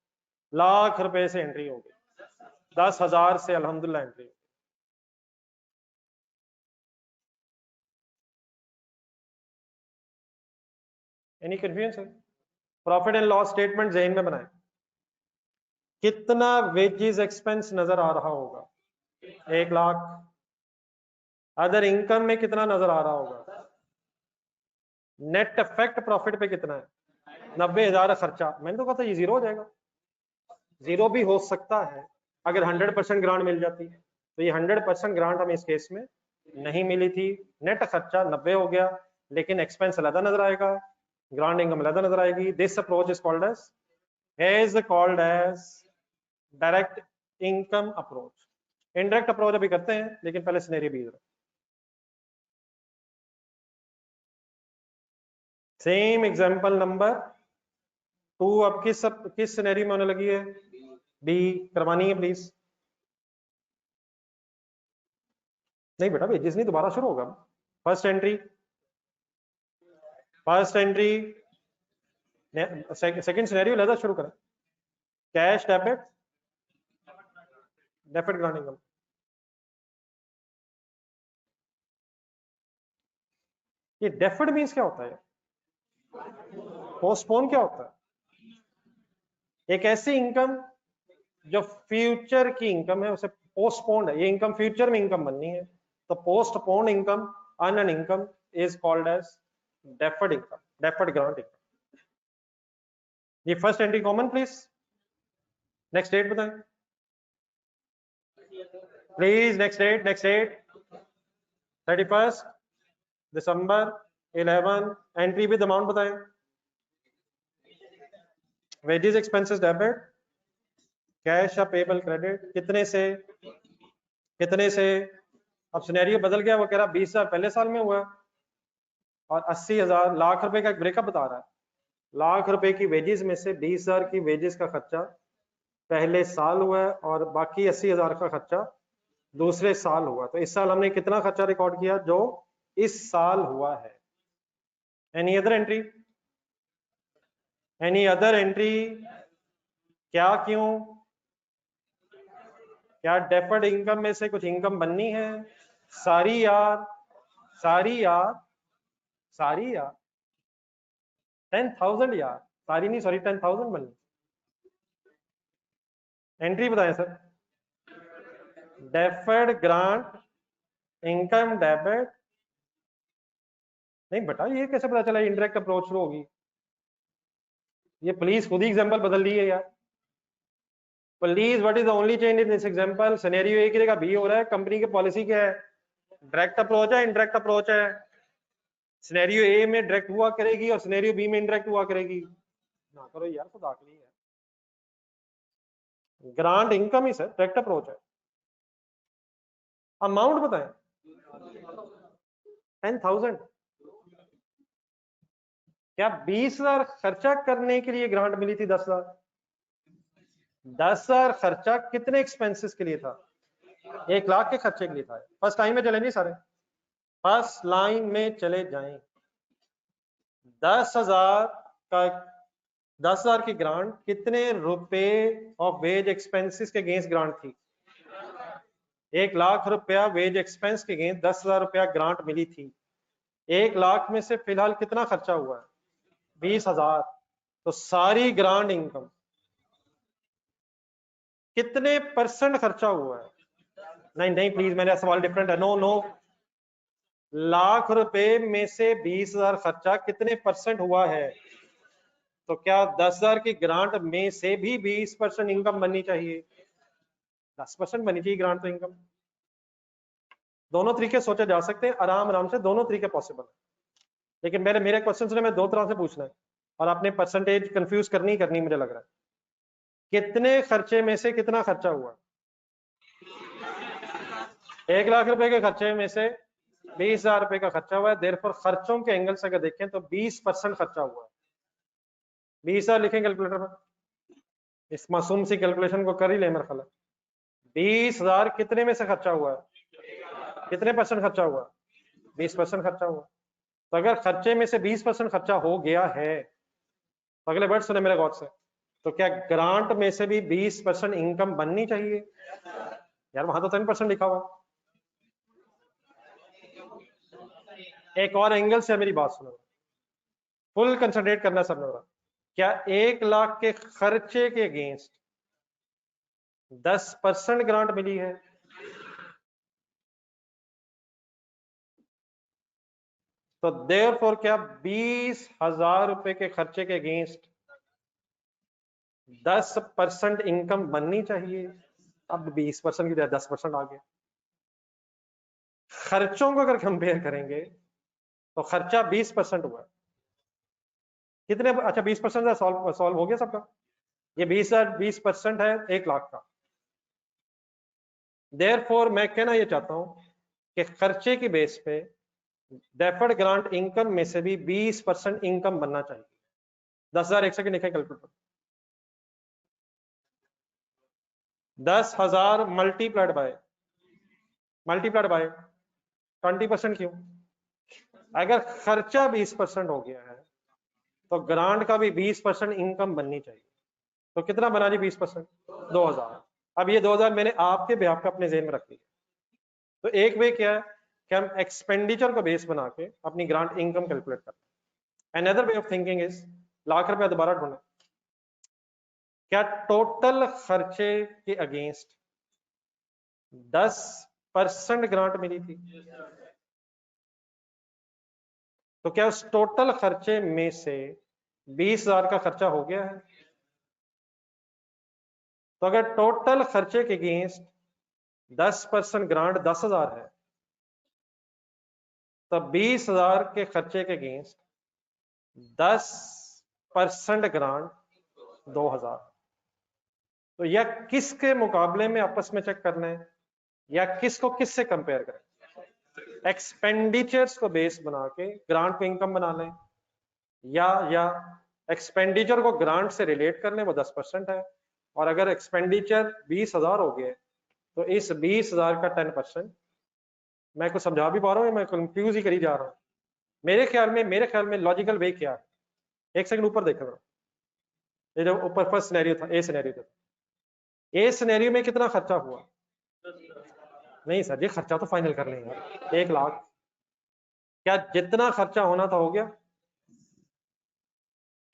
लाख रुपए से एंट्री हो गई, 10,000 से अल्हम्दुलिल्लाह entry. Any confusion sir? Profit and loss statement जहन में बनाएं। कितना वेजेस एक्सपेंस नजर आ रहा होगा? 1 लाख। अदर इनकम में कितना नजर आ रहा होगा? नेट इफेक्ट प्रॉफिट पे कितना है? 90,000 खर्चा। मैंने तो कहा था ये जीरो हो जाएगा। जीरो भी हो सकता है अगर 100% ग्रांट मिल जाती, तो ये 100% ग्रांट हमें इस केस में नहीं मिली थी। नेट खर्चा 90 हो गया, लेकिन एक्सपेंस अलग नजर आएगा, ग्रांट इनकम अलग नजर आएगी। This approach is called as direct income approach. Indirect approach अभी करते हैं, लेकिन पहले सिनेरियो भी सेम एग्जांपल नंबर 2 अब किस सिनेरियो में होने लगी है? बी करवानी है प्लीज। नहीं बेटा वेजेस नहीं, दोबारा शुरू होगा। फर्स्ट एंट्री सेकंड सिनेरियो लेदा शुरू करें। Cash debit debit grant income. ये डेफर्ड मींस क्या होता है? पोस्टपोन क्या होता है? एक ऐसी इनकम जो फ्यूचर की इनकम है, उसे पोस्टपोन्ड है। ये इनकम फ्यूचर में इनकम बननी है, तो postponed income un income is called as deferred income, deferred grant income. ये first entry common please. Next date बताएं प्लीज। नेक्स्ट डेट 31 दिसंबर 11। एंट्री विद अमाउंट बताएं। वेजेस एक्सपेंसेस डेबिट, कैश या payable credit, कितने से कितने से। अब सिनेरियो बदल गया, वो कह रहा 20,000 पहले साल में हुआ और 80,000 लाख रुपए का एक ब्रेकअप बता रहा है। लाख रुपए की वेजेस में से 20,000 की वेजेस का खर्चा पहले साल हुआ है और बाकी 80,000 का खर्चा दूसरे साल हुआ। तो इस साल हमने कितना खर्चा रिकॉर्ड किया जो इस साल हुआ है। Any other entry, any other entry? क्या, क्यों, क्या डेफर्ड इनकम में से कुछ इनकम बननी है? सारी यार, सारी यार, सारी यार, 10,000 यार, सारी नहीं सॉरी 10,000 बननी। एंट्री बताएं sir. Deferred grant income debit, नहीं बेटा ये कैसे पता चला इंडायरेक्ट अप्रोच शुरू होगी? ये प्लीज खुद ही एग्जांपल बदल लिए यार please. What is the only change in this example? Scenario A की जगह बी हो रहा है। कंपनी की पॉलिसी क्या है? डायरेक्ट अप्रोच है, इनडायरेक्ट अप्रोच है। सिनेरियो ए में डायरेक्ट हुआ करेगी और सिनेरियो बी में इनडायरेक्ट हुआ करेगी। ना करो यार, खुद आखिरी है। ग्रांट इनकम ही सर डायरेक्ट अप्रोच है। अमाउंट बताएं। 10,000। क्या 20,000 खर्चा करने के लिए ग्रांट मिली थी? 10,000? 10,000 खर्चा कितने एक्सपेंसेस के लिए था? 1 लाख के खर्चे के लिए था। फर्स्ट लाइन में चले नहीं सारे, फर्स्ट लाइन में चले जाएं। 10,000 का 10,000 की ग्रांट कितने रुपए ऑफ वेज एक्सपेंसेस के अगेंस्ट ग्रांट थी? 1 लाख रुपया वेज एक्सपेंस के अगेंस्ट 10,000 रुपया ग्रांट मिली थी। 1 लाख में से फिलहाल कितना खर्चा हुआ है? 20,000। तो सारी ग्रांट इनकम कितने परसेंट खर्चा हुआ है? नहीं नहीं प्लीज, मेरा सवाल डिफरेंट है। नो नो, लाख रुपए में से 20,000 खर्चा कितने परसेंट हुआ है? तो क्या 10,000 की ग्रांट में से भी 20% इनकम बननी चाहिए? 10% बननी चाहिए ग्रांट तो इनकम। दोनों तरीके सोचे जा सकते हैं, आराम आराम से दोनों तरीके पॉसिबल है। लेकिन मेरे क्वेश्चन ने मैं 2 तरह से पूछना है और आपने परसेंटेज कंफ्यूज करनी मुझे लग रहा है। कितने खर्चे में से कितना खर्चा हुआ? 1 लाख रुपए के खर्चे में से 20,000 रुपए का खर्चा हुआ है। देयरफॉर खर्चों के एंगल से अगर देखें तो 20% खर्चा हुआ है। 20,000 लिखें कैलकुलेटर पर, इस मासूम सी कैलकुलेशन को कर ही ले मेरा ख्याल है। 20,000 कितने में से खर्चा हुआ है? कितने परसेंट खर्चा हुआ? 20% खर्चा हुआ। तो अगर खर्चे में से 20% खर्चा हो गया है तो अगले वर्ड सुने मेरे गौर से, तो क्या ग्रांट में से भी 20% इनकम बननी चाहिए? यार वहां तो 10% लिखा हुआ। एक और एंगल से मेरी बात सुनो, फुल कंसंट्रेट करना सब लोग। क्या 1 लाख के खर्चे के अगेंस्ट 10% ग्रांट मिली है? तो देयरफॉर क्या 20,000 रुपए के खर्चे के अगेंस्ट 10% इनकम बननी चाहिए? अब 20% की 10% आ गया। खर्चों को अगर कंपेयर करेंगे तो खर्चा 20% हुआ। कितने? अच्छा 20% सॉल्व हो गया सबका। ये 20% है 1 लाख का। देयरफॉर मैं कहना ये चाहता हूं कि खर्चे की बेस पे डेफर्ड ग्रांट इनकम में से भी 20% इनकम बनना चाहिए। 10,000 एक सेकंड लिखे कैलकुलेटर। 10,000 multiplied by 20%। क्यों? अगर खर्चा 20% हो गया है तो ग्रांट का भी 20% इनकम बननी चाहिए। तो कितना बना जी 20%? 2,000। अब ये 2,000 मैंने आपके बेहाफ पे अपने जेहन में रख लिया। तो एक वे क्या है कि हम एक्सपेंडिचर को बेस बना के अपनी ग्रांट इनकम कैलकुलेट करते हैं। Another way of thinking is, lakh रुपया दोबारा ढूंढे, क्या टोटल खर्चे के अगेंस्ट 10% ग्रांट मिली थी? तो क्या उस टोटल खर्चे में से 20,000 का खर्चा हो गया है? तो अगर टोटल खर्चे के अगेंस्ट 10% ग्रांट 10,000 है तो 20,000 के खर्चे के अगेंस्ट 10% ग्रांट 2000। तो यह किसके मुकाबले में आपस में चेक करना है, या किसको किससे कंपेयर करें? एक्सपेंडिचर्स को बेस बना के ग्रांट को इनकम बना लें, या एक्सपेंडिचर को ग्रांट से रिलेट कर लें, वो 10% है। और अगर एक्सपेंडिचर 20,000 हो गए तो इस 20,000 का 10%। मैं कुछ समझा भी पा रहा हूँ, मैं कंफ्यूज ही करी जा रहा हूँ। मेरे ख्याल में लॉजिकल वे क्या है? एक सेकंड ऊपर देखो, ये जो ऊपर फर्स्ट सिनेरियो था, ए सिनेरियो था, ए सिनेरियो में कितना खर्चा हुआ? नहीं सर जी, खर्चा तो फाइनल कर लेंगे यार, 1 लाख। क्या जितना खर्चा होना था हो गया?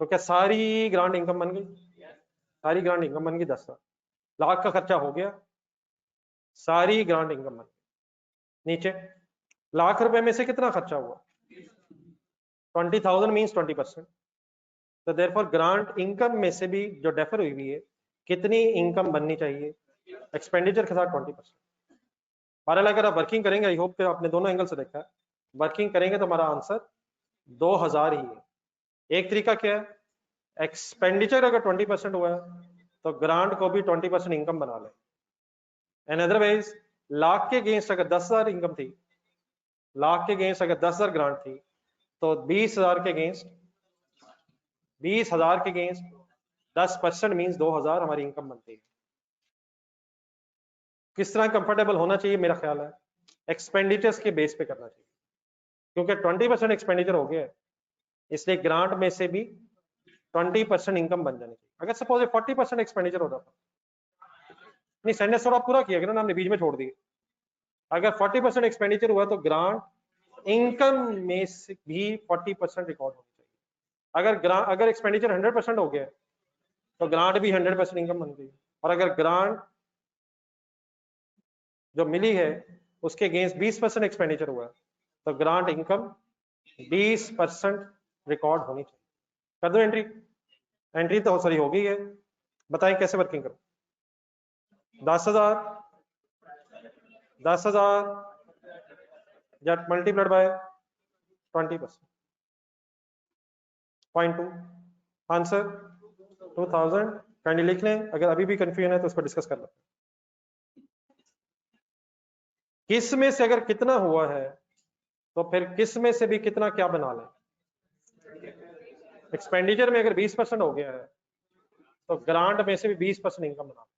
तो क्या सारी ग्रांट इनकम बन गई? सारी ग्रांट इनकम बन गई, 10 लाख का खर्चा हो गया, सारी ग्रांट इनकम बन गई। नीचे लाख रुपए में से कितना खर्चा हुआ? 20,000 मीन्स 20%। तो देयरफॉर ग्रांट इनकम में से भी जो डेफर हुई है, कितनी इनकम बननी चाहिए? एक्सपेंडिचर के साथ 20%। बहरहाल अगर आप वर्किंग करेंगे, आई होप कि आपने दोनों एंगल से देखा है, वर्किंग करेंगे तो हमारा आंसर 2000 ही है। एक तरीका क्या है, एक्सपेंडिचर अगर 20% हुआ है तो ग्रांट को भी 20% इनकम बना ले। एंड अदरवाइज लाख के अगेंस्ट अगर 10,000 इनकम थी, लाख के अगेंस्ट अगर 10,000 ग्रांट थी, तो 20,000 के अगेंस्ट 20,000 के अगेंस्ट 10% मीन्स 2,000 हमारी इनकम बनती है। किस तरह कंफर्टेबल होना चाहिए? मेरा ख्याल है एक्सपेंडिचर्स के बेस पे करना चाहिए, क्योंकि 20% एक्सपेंडिचर हो गया है, इसलिए ग्रांट में से भी 20% इनकम बन जानी चाहिए। अगर सपोज 40% एक्सपेंडिचर हो जाता, नहीं सेंटेंस थोड़ा पूरा किया गया ना, हमने बीच में छोड़ दिए। अगर 40% एक्सपेंडिचर हुआ तो ग्रांट इनकम में से भी 40% रिकॉर्ड होनी चाहिए। अगर एक्सपेंडिचर 100% हो गया तो ग्रांट भी 100% इनकम बन गई। और अगर ग्रांट जो मिली है उसके अगेंस्ट 20% एक्सपेंडिचर हुआ तो ग्रांट इनकम 20% रिकॉर्ड होनी चाहिए। कर दो एंट्री। एंट्री तो सही हो गई है, बताएं कैसे वर्किंग करो? 10,000 जट मल्टीप्लाइड बाय 20%, 0.2 आंसर 2000। काइंडली लिख लें, अगर अभी भी कंफ्यूजन है तो उसको डिस्कस कर लेते हैं। किस में से अगर कितना हुआ है तो फिर किस में से भी कितना क्या बना लें? एक्सपेंडिचर में अगर 20% हो गया है तो ग्रांट में से भी 20% इनकम बना लें।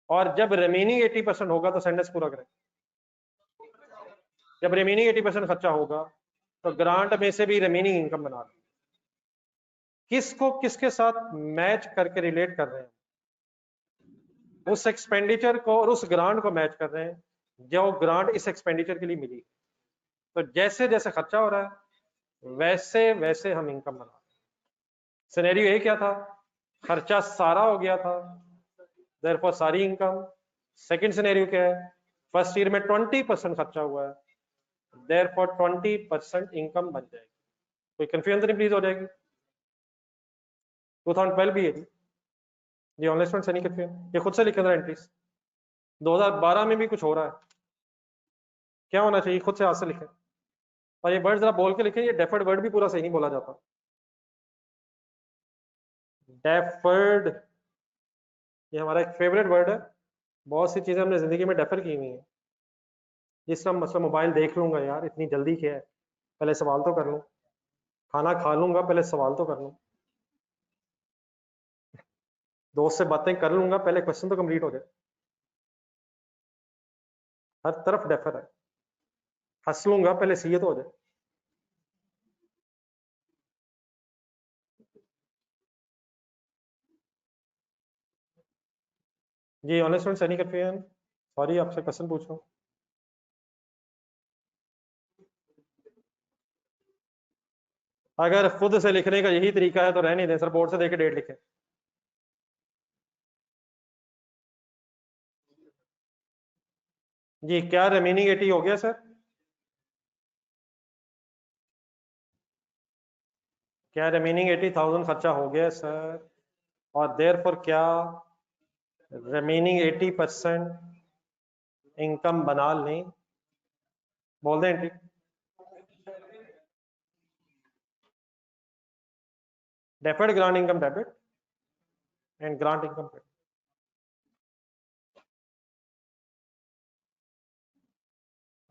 और जब रिमेनिंग 80% होगा तो सेंटेंस पूरा करें। जब रिमेनिंग 80% खर्चा होगा तो ग्रांट में से भी रिमेनिंग इनकम बना लें। किसको किसके साथ मैच करके रिलेट कर रहे हैं? उस एक्सपेंडिचर को और उस ग्रांट को मैच कर रहे हैं जो ग्रांट इस एक्सपेंडिचर के लिए मिली। तो जैसे जैसे खर्चा हो रहा है वैसे वैसे हम इनकम बना रहे हैं। सिनेरियो ये क्या था? खर्चा सारा हो गया था, देयरफॉर सारी इनकम। सेकंड सिनेरियो क्या है? फर्स्ट ईयर में 20% खर्चा हुआ है, देयरफॉर 20% इनकम बन जाएगी। कोई कंफ्यूजन तो नहीं प्लीज हो जाएगी? 2012 भी है जी, ये ऑनलाइन स्टूडेंट से नहीं कंफ्यूजन, ये खुद से लिखे एंट्रीज। 2012 में भी कुछ हो रहा है, क्या होना चाहिए? खुद से हाथ से लिखें। और ये वर्ड जरा बोल के लिखें, ये डेफर्ड वर्ड भी पूरा सही नहीं बोला जाता। डेफर्ड, ये हमारा एक फेवरेट वर्ड है। बहुत सी चीजें हमने जिंदगी में डेफर की हुई हैं। जिस तरह मतलब मोबाइल देख लूंगा यार, इतनी जल्दी क्या है, पहले सवाल तो कर लूं। खाना खा लूंगा, पहले सवाल तो कर लूं। दोस्त से बातें कर लूंगा, पहले क्वेश्चन तो कंप्लीट हो जाए। हर तरफ डेफर है। हंस लूंगा, पहले सीए तो हो जाए। जी honest and sunny confusion, sorry आपसे क्वेश्चन पूछ रहा हूँ। अगर खुद से लिखने का यही तरीका है तो रहने दें सर, बोर्ड से देके डेट लिखें। जी क्या रिमेनिंग 80 हो गया सर? क्या रिमेनिंग 80,000 खर्चा हो गया सर? और देर पर क्या रिमेनिंग 80% इनकम बना लें? बोल दें entry. Deferred grant income debit, and grant income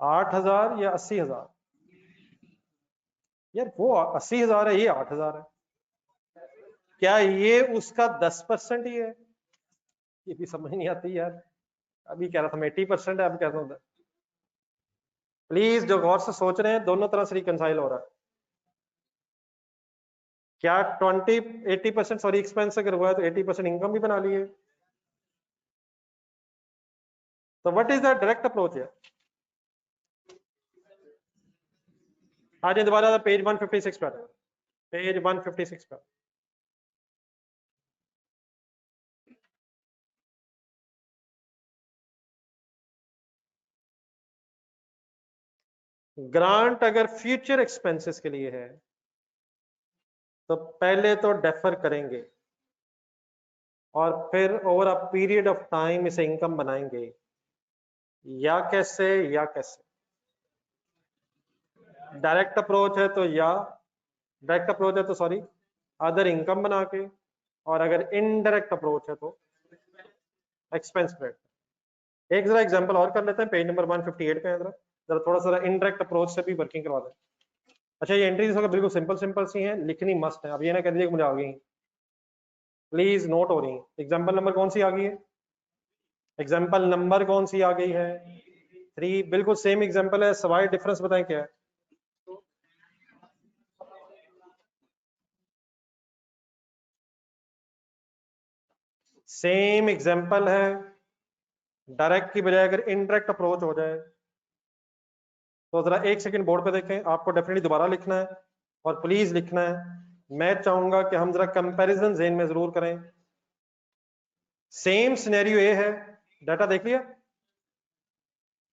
8,000 या 80,000? यार वो 80,000 है, ये 8,000 है। क्या ये उसका 10% ही है? ये भी समझ नहीं आती यार। अभी कह रहा था मैं 80% है, अब कहता हूँ। प्लीज जो गौर से सोच रहे हैं, दोनों तरह से रिकंसाइल हो रहा है। क्या 80% सॉरी एक्सपेंस अगर हुआ है तो 80% इनकम भी बना लिए। तो what is the direct approach है? आज दोबारा पेज 156 पर, पेज 156 पर। ग्रांट अगर फ्यूचर एक्सपेंसेस के लिए है तो पहले तो डेफर करेंगे और फिर over a period of time इसे इनकम बनाएंगे। या कैसे? या कैसे? डायरेक्ट अप्रोच है तो या डायरेक्ट अप्रोच है तो सॉरी अदर इनकम बना के, और अगर इनडायरेक्ट अप्रोच है तो एक्सपेंस स्प्रेड। एक जरा एग्जांपल और कर लेते हैं, पेज नंबर 158 पे जरा जरा थोड़ा सा इनडायरेक्ट अप्रोच से भी वर्किंग करवा दें। अच्छा ये एंट्रीज बिल्कुल सिंपल सिंपल सी हैं, लिखनी मस्ट है। अब ये ना कह दीजिए मुझे आ गई, प्लीज नोट हो रही है। एग्जाम्पल नंबर कौन सी आ गई है? एग्जाम्पल नंबर कौन सी आ गई है? 3। बिल्कुल सेम एग्जाम्पल है, सवाई डिफरेंस बताएं क्या है? सेम एग्जाम्पल है, डायरेक्ट की बजाय अगर इनडायरेक्ट अप्रोच हो जाए तो जरा एक सेकंड बोर्ड पे देखें। आपको डेफिनेटली दोबारा लिखना है और प्लीज लिखना है। मैं चाहूंगा कि हम जरा कंपैरिजन ज़हन में जरूर करें। सेम सिनेरियो ये है, डाटा देख लिया?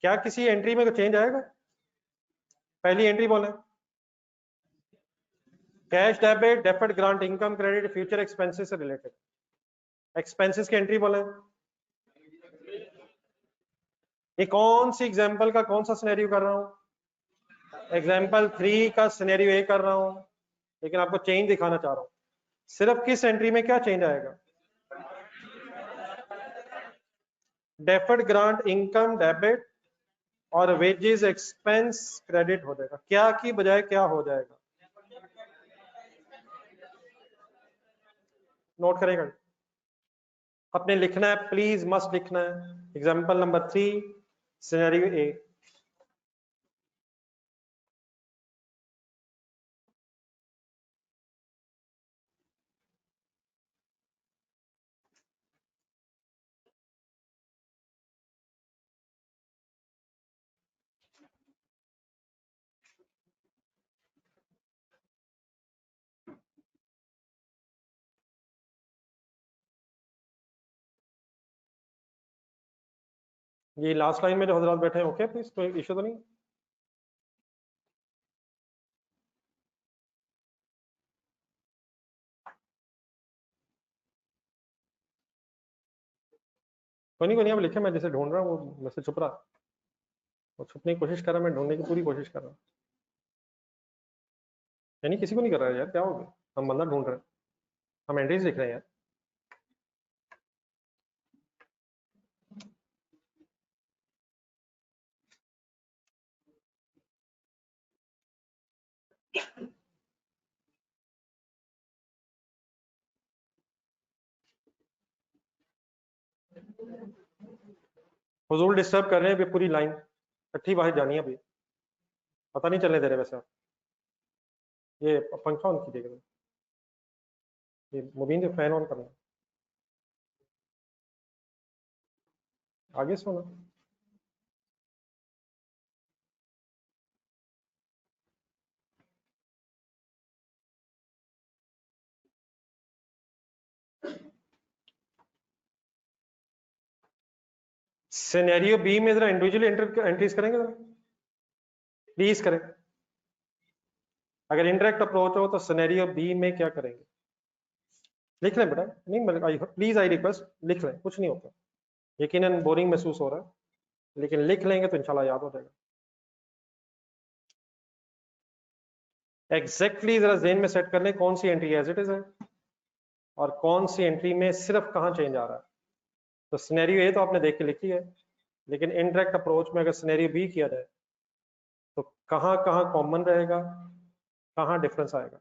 क्या किसी एंट्री में चेंज आएगा? पहली एंट्री बोले cash debit, deferred grant income credit, future expenses से रिलेटेड। एक्सपेंसेस की एंट्री बोले, ये कौन सी एग्जांपल का कौन सा सिनेरियो कर रहा हूं? एग्जांपल 3 का सिनेरियो ए कर रहा हूं, लेकिन आपको चेंज दिखाना चाह रहा हूं। सिर्फ किस एंट्री में क्या चेंज आएगा? डेफर्ड ग्रांट इनकम डेबिट और वेजेस एक्सपेंस क्रेडिट हो जाएगा। क्या की बजाय क्या हो जाएगा? नोट करेगा, अपने लिखना है, प्लीज मस्ट लिखना है। एग्जांपल नंबर 3 सिनेरियो ए। ये लास्ट लाइन में जो हजरात बैठे हैं ओके प्लीज, कोई इशू तो नहीं? कोई नहीं अब लिखे, मैं जैसे ढूंढ रहा हूँ वो मुझसे छुप रहा, वो छुपने की कोशिश कर रहा है, मैं ढूंढने की पूरी कोशिश कर रहा हूँ। यानी किसी को नहीं कर रहा है यार, क्या हो गया? हम बंदा ढूंढ रहे हैं, हम एंट्रीज लिख रहे हैं यार। फजूल डिस्टर्ब कर रहे हैं अभी, पूरी लाइन इकट्ठी बाहर जानी है अभी, पता नहीं चलने दे रहे वैसे आप। ये पंखा ऑन कीजिएगा, ये मुबीन जो फैन ऑन करना है। आगे सुनो, सिनेरियो बी में जरा इंडिविजुअली एंट्रीज करेंगे जरा, प्लीज करें। अगर इंडायरेक्ट अप्रोच हो तो सिनेरियो बी में क्या करेंगे? लिख लें बेटा, नहीं प्लीज आई रिक्वेस्ट लिख लें, कुछ नहीं होता। यकीनन बोरिंग महसूस हो रहा है, लेकिन लिख लेंगे तो इंशाल्लाह याद हो जाएगा। एग्जैक्टली जरा जेन में सेट कर लें कौन सी एंट्री एज इट इज है। और कौन सी एंट्री में सिर्फ कहाँ चेंज आ रहा है। तो सिनेरियो ए तो आपने देख के लिखी है, लेकिन इनडायरेक्ट अप्रोच में अगर सिनेरियो बी किया जाए तो कहाँ कहाँ कॉमन रहेगा, कहाँ डिफरेंस आएगा।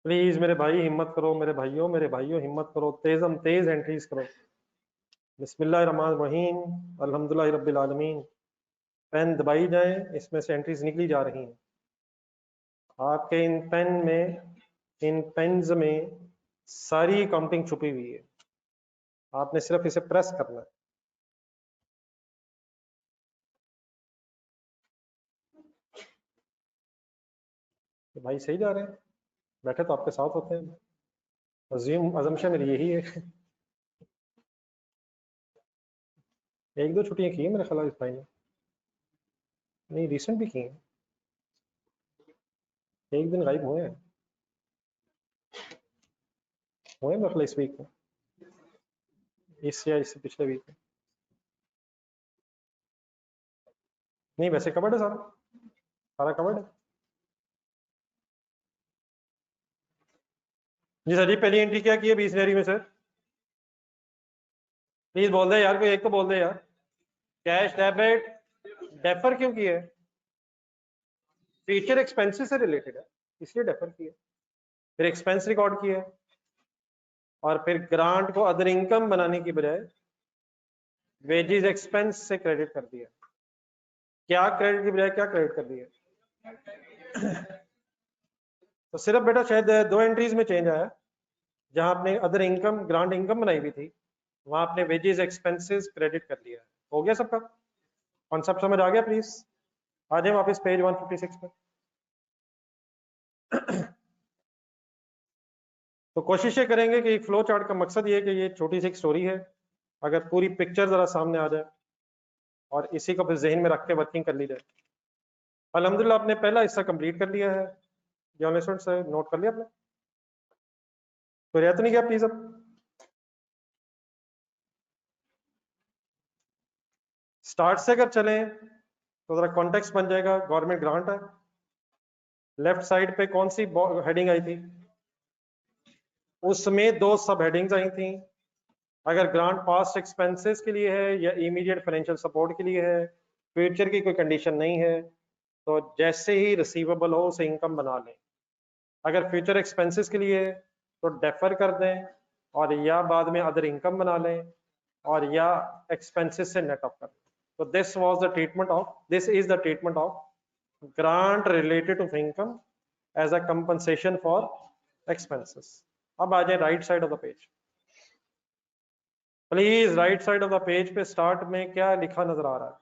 प्लीज मेरे भाई हिम्मत करो, मेरे भाइयों हिम्मत करो, तेजम तेज एंट्रीज करो। बिस्मिल्लाहिर्रहमानिर्रहीम, अल्हम्दुलिल्लाहि रब्बिल आलमीन। पेन दबाई जाए, इसमें से एंट्रीज निकली जा रही हैं। आपके इन पेन्स में सारी काउंटिंग छुपी हुई है, आपने सिर्फ इसे प्रेस करना है। तो भाई सही जा रहे हैं, बैठे तो आपके साथ होते हैं। अजम्पशन मेरी यही है। एक दो छुट्टियां की है मेरे ख्याल इस भाई ने, नहीं रिसेंट भी की हैं, एक दिन गायब हुए मेरे ख्याल इस वीक में, इससे या इससे पिछले वीक में। नहीं वैसे कवर्ड है, सारा सारा कवर्ड है जी सर। जी पहली एंट्री क्या की है 20 नरी में सर? प्लीज बोल दे यार, कोई एक तो बोल दे यार। कैश डेबिट डेफर क्यों किया है? फ्यूचर एक्सपेंसेस से रिलेटेड है, इसलिए डेफर किया। फिर एक्सपेंस रिकॉर्ड किया, और फिर ग्रांट को अदर इनकम बनाने की बजाय वेजेस एक्सपेंस से क्रेडिट कर दिया। क्या क्रेडिट की बजाय क्या क्रेडिट कर दिया? तो सिर्फ बेटा शायद दो एंट्रीज में चेंज आया, जहां आपने अदर इनकम ग्रांट इनकम बनाई हुई थी, वहां आपने वेजेस एक्सपेंसेस क्रेडिट कर दिया। हो गया सबका कॉन्सेप्ट समझ आ गया? प्लीज आ जाए वापस पेज 156 पर। तो कोशिश ये करेंगे कि फ्लो चार्ट का मकसद ये है कि ये छोटी सी एक स्टोरी है, अगर पूरी पिक्चर जरा सामने आ जाए और इसी को फिर जहन में रख के वर्किंग कर ली जाए। अल्हम्दुलिल्लाह आपने पहला हिस्सा कंप्लीट कर लिया है, जर्नल स्टूडेंट्स से नोट कर लिया आपने? कोई रियायत नहीं किया प्लीज? अब स्टार्ट से अगर चलें तो जरा कॉन्टेक्स्ट बन जाएगा। गवर्नमेंट ग्रांट है, लेफ्ट साइड पे कौन सी हेडिंग आई थी? उसमें दो सब हेडिंग्स आई थी। अगर ग्रांट पास्ट एक्सपेंसेस के लिए है या इमीडिएट फाइनेंशियल सपोर्ट के लिए है, फ्यूचर की कोई कंडीशन नहीं है, तो जैसे ही रिसीवेबल हो उसे इनकम बना लें। अगर फ्यूचर एक्सपेंसेस के लिए है तो डेफर कर दें, और या बाद में अदर इनकम बना लें, और या एक्सपेंसेस से नेट ऑफ कर दें। तो this was the treatment of, this is the treatment of grant related to income as a compensation for expenses. अब आ जाए right side of the page. Please right side of the page पे start में क्या लिखा नजर आ रहा है?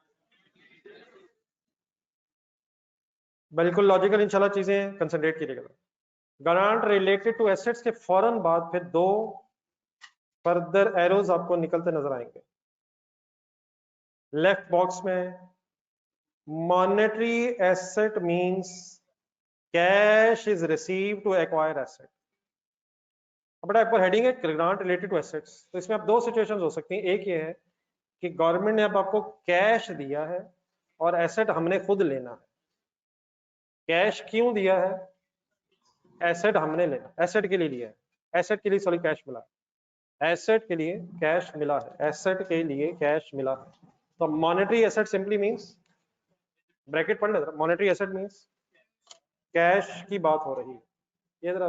बिल्कुल लॉजिकल इंशाल्लाह चीजें कंसंट्रेट कीजिएगा। ग्रांट रिलेटेड टू एसेट्स के फौरन बाद फिर दो फर्दर एरोज आपको निकलते नजर आएंगे। लेफ्ट बॉक्स में monetary asset means cash is received to acquire asset. बड़ा एक बार हेडिंग है ग्रांट रिलेटेड टू एसेट्स, तो इसमें आप दो सिचुएशंस हो सकती हैं। एक ये है कि गवर्नमेंट ने अब आपको कैश दिया है और एसेट हमने खुद लेना है। कैश क्यों दिया है? एसेट हमने लेना, एसेट के लिए लिया है, एसेट के लिए सॉरी कैश मिला है, एसेट के लिए कैश मिला है, एसेट के लिए कैश मिला है। तो monetary asset simply means, bracket पढ़ लेना, मॉनेटरी एसेट मींस कैश की बात हो रही है। ये जरा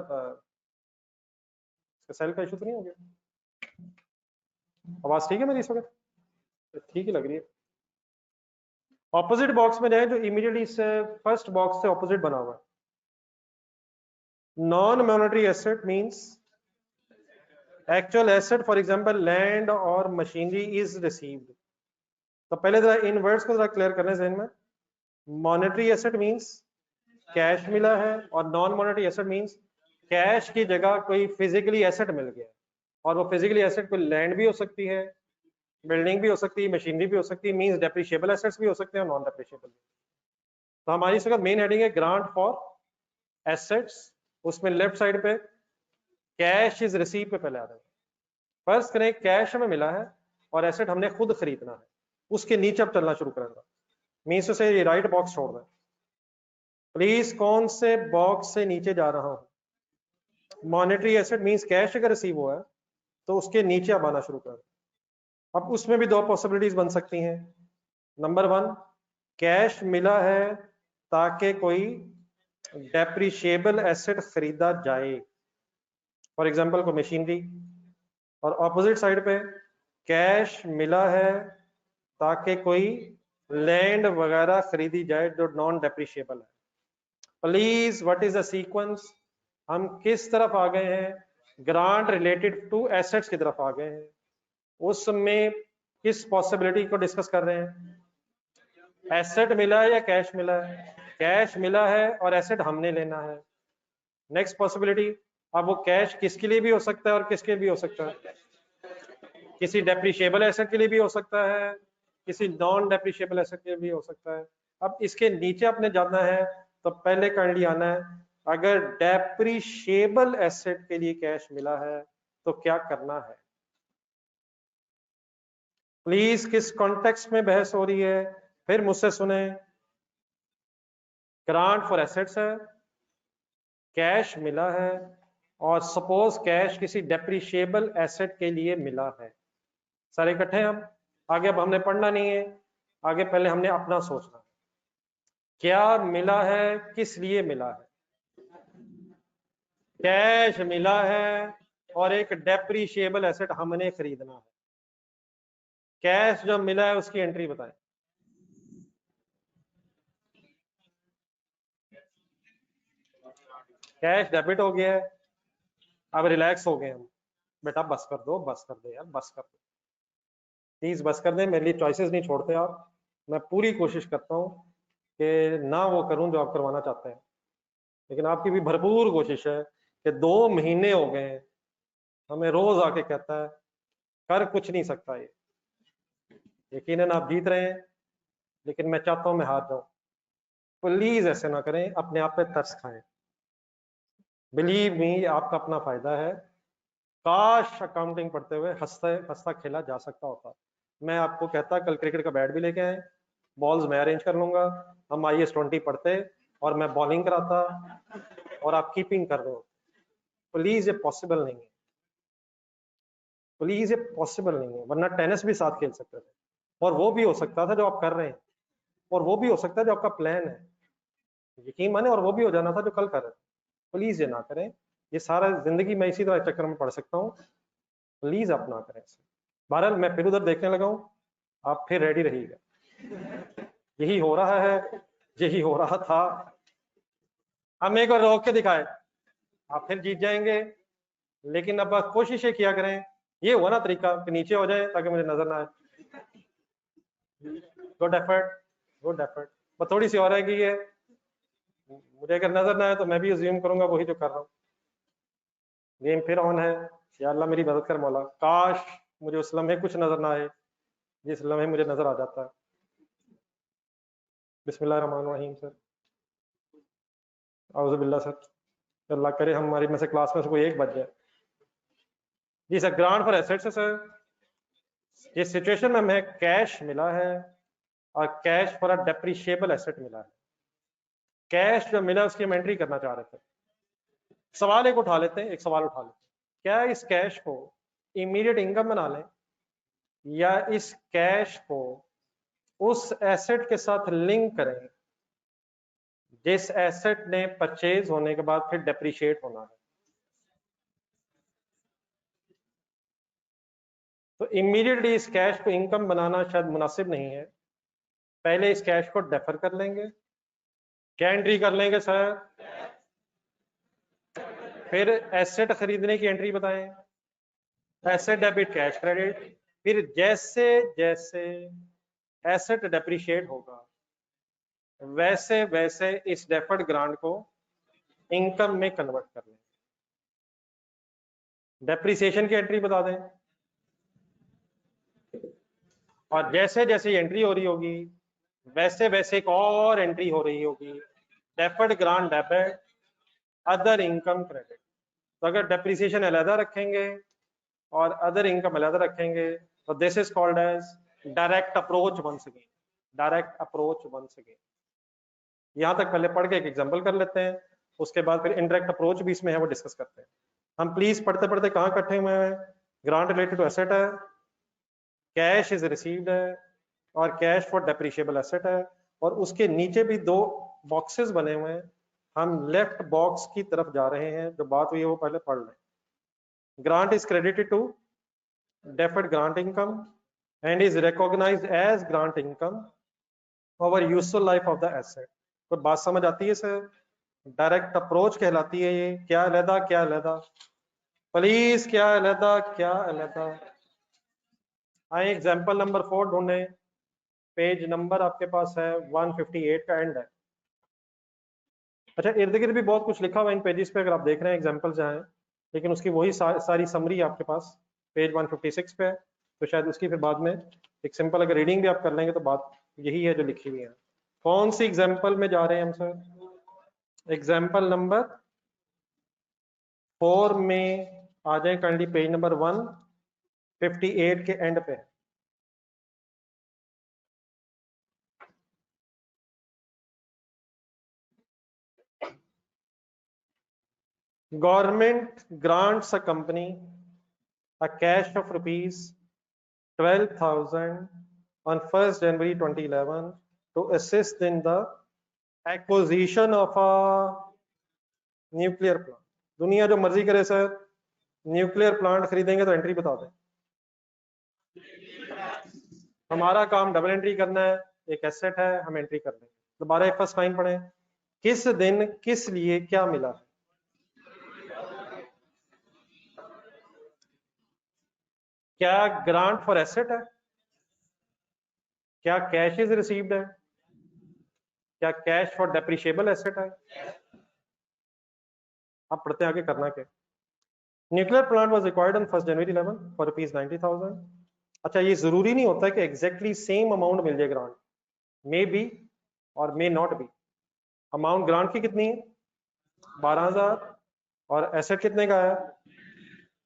सेल का इशू तो नहीं हो गया? आवाज ठीक है मेरी इस वक्त? ठीक ही लग रही है। ऑपोजिट बॉक्स में जाए जो इमीडिएटली इससे फर्स्ट बॉक्स से ऑपोजिट बना हुआ है। Non monetary asset means actual asset, for example land और मशीनरी इज रिसीव्ड। तो पहले जरा इन वर्ड्स को जरा क्लियर करने जहन में। मॉनेटरी एसेट मींस कैश मिला है और non monetary asset means cash की जगह कोई फिजिकली एसेट मिल गया, और वो फिजिकली एसेट कोई लैंड भी हो सकती है, बिल्डिंग भी हो सकती है, मशीनरी भी हो सकती है, मींस डेप्रिशिएबल एसेट्स भी हो सकते हैं और नॉन डेप्रिशिएबल। तो हमारी इसका मेन हेडिंग है ग्रांट फॉर एसेट्स। उसमें लेफ्ट साइड पे कैश इज रिसीव पे पहले आ रहा है। फर्स्ट करें कैश हमें मिला है और एसेट हमने खुद खरीदना है, उसके नीचे अब चलना शुरू करेंगे। मींस से ये राइट बॉक्स छोड़ दें प्लीज। कौन से बॉक्स से नीचे जा रहा हूं? मॉनेटरी एसेट मींस कैश अगर रिसीव हुआ है तो उसके नीचे अब आना शुरू करें। अब उसमें भी दो पॉसिबिलिटीज बन सकती हैं। नंबर वन, कैश मिला है ताकि कोई डेप्रिशिएबल एसेट खरीदा जाए, फॉर एग्जांपल कोई मशीनरी। और ऑपोजिट साइड पे कैश मिला है ताकि कोई लैंड वगैरह खरीदी जाए जो नॉन डेप्रिशिएबल है। Please what is the sequence? हम किस तरफ आ गए हैं? ग्रांट रिलेटेड टू एसेट्स की तरफ आ गए हैं। उसमें किस पॉसिबिलिटी को डिस्कस कर रहे हैं? एसेट मिला है या कैश मिला है? कैश मिला है और एसेट हमने लेना है। नेक्स्ट पॉसिबिलिटी, अब वो कैश किसके लिए भी हो सकता है और किसके लिए भी हो सकता है? किसी डेप्रिशिएबल एसेट के लिए भी हो सकता है, किसी नॉन डेप्रिशिएबल एसेट के लिए भी हो सकता है। अब इसके नीचे आपने जाना है तो पहले काइंडली आना है, अगर डेप्रिशिएबल एसेट के लिए कैश मिला है तो क्या करना है? प्लीज किस कॉन्टेक्स्ट में बहस हो रही है फिर मुझसे सुने। ग्रांट फॉर एसेट्स है, कैश मिला है और सपोज कैश किसी डेप्रिशिएबल एसेट के लिए मिला है। सारे इकट्ठे हम आगे, अब हमने पढ़ना नहीं है आगे, पहले हमने अपना सोचना। क्या मिला है, किस लिए मिला है? कैश मिला है और एक डेप्रिशिएबल एसेट हमने खरीदना है। कैश जो मिला है उसकी एंट्री बताएं। कैश डेबिट हो गया है, अब रिलैक्स हो गए हम। बेटा बस कर दो, बस कर दे यार, बस कर दो प्लीज, बस कर दे। मेरे लिए चॉइसेस नहीं छोड़ते आप। मैं पूरी कोशिश करता हूँ कि ना वो करूं जो आप करवाना चाहते हैं, लेकिन आपकी भी भरपूर कोशिश है कि 2 महीने हो गए हैं हमें रोज आके कहता है कर कुछ नहीं सकता ये। यकीनन आप जीत रहे हैं लेकिन मैं चाहता हूं मैं हार जाऊं। प्लीज ऐसे ना करें, अपने आप पे तरस खाएं। बिलीव मी, आपका अपना फायदा है। काश अकाउंटिंग पढ़ते हुए हंसता हंसता खेला जा सकता होता। मैं आपको कहता कल क्रिकेट का बैट भी लेके आए, बॉल्स मैं अरेंज कर लूंगा, हम IS-20 पढ़ते और मैं बॉलिंग कराता और आप कीपिंग कर रहे हो। प्लीज ये पॉसिबल नहीं है, प्लीज ये पॉसिबल नहीं है, वरना टेनिस भी साथ खेल सकते थे और वो भी हो सकता था जो आप कर रहे हैं, और वो भी हो सकता है जो आपका प्लान है, यकीन माने, और वो भी हो जाना था जो कल कर रहे थे। प्लीज ये ना करें, ये सारा जिंदगी मैं इसी तरह चक्कर में पड़ सकता हूँ। प्लीज आप ना करें ऐसे। बहरहाल मैं फिर उधर देखने लगा हूँ, आप फिर रेडी रहिएगा। यही हो रहा है, यही हो रहा था। हम एक बार रोक के दिखाए, आप फिर जीत जाएंगे। लेकिन अब कोशिशें किया करें, ये हुआ ना तरीका कि नीचे हो जाए ताकि मुझे नजर ना आए। Good effort, good effort. बस थोड़ी सी और है कि ये मुझे अगर नजर ना आए तो मैं भी अज्यूम करूंगा वही जो कर रहा हूँ। गेम फिर ऑन है। या अल्लाह मेरी मदद कर मौला, काश मुझे उस लम्हे कुछ नजर ना आए जिस लम्हे मुझे नजर आ जाता है। बिस्मिल्लाहिर्रहमानिर्रहीम सर, औज़ुबिल्लाह सर, अल्लाह करे हमारी में से क्लास में से कोई एक बच जाए। जी सर, ग्रांट फॉर एसेट्स है सर। इस सिचुएशन में हमें कैश मिला है और cash for a depreciable asset मिला है। कैश जो मिला उसकी हम एंट्री करना चाह रहे थे। सवाल एक उठा लेते हैं, एक सवाल उठा लेते हैं, क्या इस कैश को इमीडिएट इनकम बना लें या इस कैश को उस एसेट के साथ लिंक करें जिस एसेट ने परचेज होने के बाद फिर डेप्रिशिएट होना है। तो इमीडिएटली इस कैश को इनकम बनाना शायद मुनासिब नहीं है, पहले इस कैश को डेफर कर लेंगे। क्या एंट्री कर लेंगे सर? फिर एसेट खरीदने की एंट्री बताएं, एसेट डेबिट कैश क्रेडिट। फिर जैसे जैसे एसेट डेप्रिशिएट होगा वैसे वैसे इस डेफर्ड ग्रांट को इनकम में कन्वर्ट कर लें। डेप्रिसिएशन की एंट्री बता दें, और जैसे जैसे एंट्री हो रही होगी वैसे वैसे एक और एंट्री हो रही होगी, deferred grant debit other income credit. तो अगर डेप्रिसिएशन अलहदा रखेंगे और अदर इनकम अलहदा रखेंगे तो this is called as direct approach once again, direct approach once again. यहां तक पहले पढ़ के एक एग्जांपल कर लेते हैं, उसके बाद फिर इनडायरेक्ट अप्रोच भी इसमें है वो डिस्कस करते हैं। हम प्लीज पढ़ते पढ़ते कहाँ इकट्ठे हुए हैं? ग्रांट रिलेटेड टू एसेट है, कैश इज रिसीव्ड है और कैश फॉर डेप्रिशिएबल एसेट है, और उसके नीचे भी दो बॉक्सेस बने हुए हैं। हम लेफ्ट बॉक्स की तरफ जा रहे हैं, जो बात हुई है वो पहले पढ़ लें। Grant is credited to deferred grant income and is recognized as grant income over useful life of the asset। तो बात समझ आती है सर? डायरेक्ट अप्रोच कहलाती है ये। क्या अलहदा, क्या अलहदा, प्लीज क्या अलहदा, क्या अलहदा। आए एग्जाम्पल नंबर 4 ढूंढे, पेज नंबर आपके पास है 158 का एंड है। अच्छा, इर्द गिर्द भी बहुत कुछ लिखा हुआ इन पेजेस पे, अगर आप देख रहे हैं एग्जाम्पल जो है, लेकिन उसकी वही सारी समरी आपके पास पेज 156 पे है, तो शायद उसकी फिर बाद में एक सिंपल अगर रीडिंग भी आप कर लेंगे तो बात यही है जो लिखी हुई है। कौन सी एग्जाम्पल में जा रहे हैं हम सर? एग्जाम्पल नंबर 4 में आ जाए काइंडली, पेज नंबर 158 के एंड पे। Government grants a company a cash of rupees 12,000 on 1st January 2011 to assist in the acquisition of a nuclear plant। दुनिया जो मर्जी करे सर, न्यूक्लियर प्लांट खरीदेंगे तो एंट्री बता दें। हमारा काम डबल एंट्री करना है, एक एसेट है हम एंट्री कर देंगे। दोबारा एक फर्स्ट लाइन पढ़ें, किस दिन किस लिए क्या मिला है? क्या ग्रांट फॉर एसेट है? क्या कैश इज रिसीव्ड है? क्या कैश फॉर डेप्रिशिएबल एसेट है? आप पढ़ते आगे करना क्या। Nuclear plant was required on 1 जनवरी 11 फॉर रुपीज 90,000। अच्छा, ये जरूरी नहीं होता कि एग्जैक्टली सेम अमाउंट मिल जाए ग्रांट, मे बी और may not be. Amount grant की कितनी है? 12,000, और एसेट कितने का है?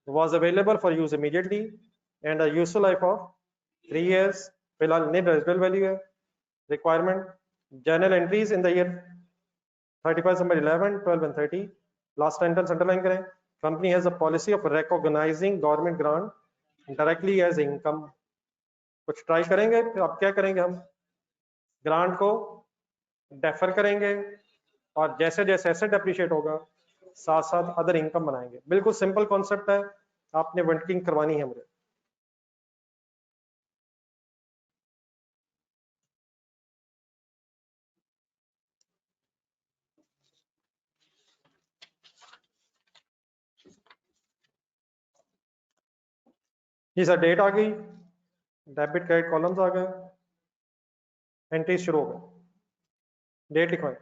was available for use immediately and a useful life of 3 years। फिलहाल नेट रेजिडुअल वैल्यू है। Requirement journal entries in the year 31 December 11, 12 and 30। Last sentence underline करें, company has a policy of recognising government grant directly as income. कुछ try करेंगे, फिर आप क्या करेंगे, हम ग्रांट को डेफर करेंगे और जैसे जैसे एसेट एप्रिशिएट होगा साथ साथ अदर इनकम बनाएंगे। बिल्कुल सिंपल कॉन्सेप्ट है, आपने वर्किंग करवानी है मुझे। जी सर, डेट आ गई, डेबिट क्रेडिट कॉलम्स आ गए, एंट्री शुरू हो गए। डेट लिखवाएं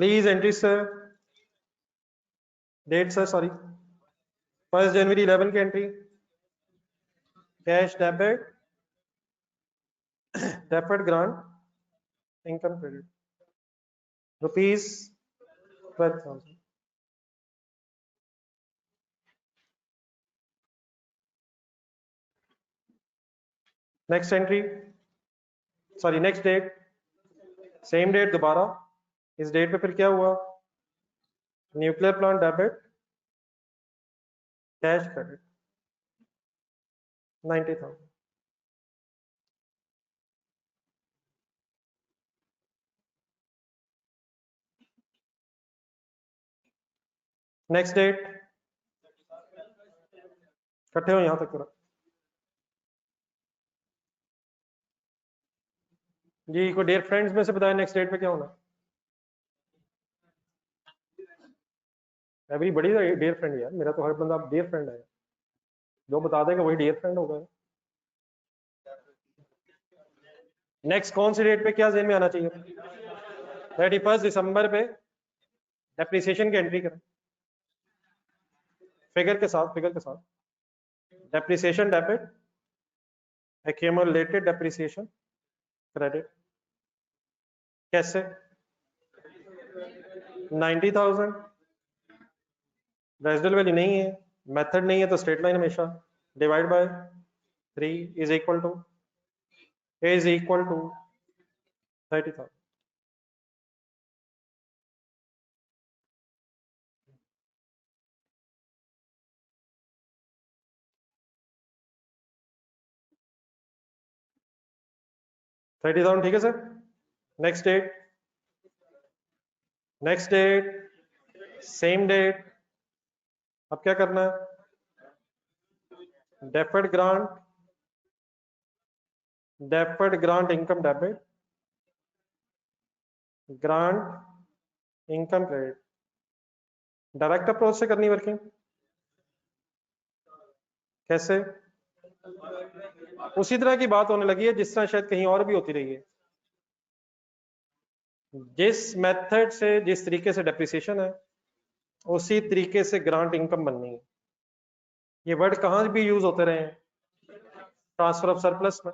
please entry sir, date sir, sorry 1 जनवरी 11 की entry, cash debit, deferred grant, income credit, rupees 12,000। Next entry, sorry next date, same date दोबारा, इस डेट पे फिर क्या हुआ, nuclear plant debit, cash credit 90,000। Next date, इकट्ठे हो यहां तक पूरा जी। कोई डियर फ्रेंड्स में से बताया नेक्स्ट डेट पे क्या होना, एवरी बड़ी डियर फ्रेंड यार, मेरा तो हर बंदा डियर फ्रेंड है, जो बता देगा वही डियर फ्रेंड होगा। नेक्स्ट कौन सी डेट पे क्या जेन में आना चाहिए, 31 दिसंबर पे डेप्रिसिएशन की एंट्री करें, फिगर के साथ, फिगर के साथ, depreciation debit, accumulated depreciation credit, कैसे 90,000, रेजिडुअल वैल्यू नहीं है, मेथड नहीं है, तो स्ट्रेट लाइन हमेशा, divide by 3 is equal to 30,000। ठीक है sir. Next date, next date, same date, अब क्या करना है, deferred grant income debit, grant income credit, direct approach से करनी वर्किंग, कैसे, उसी तरह की बात होने लगी है जिस तरह शायद कहीं और भी होती रही है, जिस मेथड से जिस तरीके से डेप्रिसिएशन है उसी तरीके से ग्रांट इनकम बननी है। ये वर्ड कहां भी यूज होते रहे हैं, ट्रांसफर ऑफ सरप्लस में,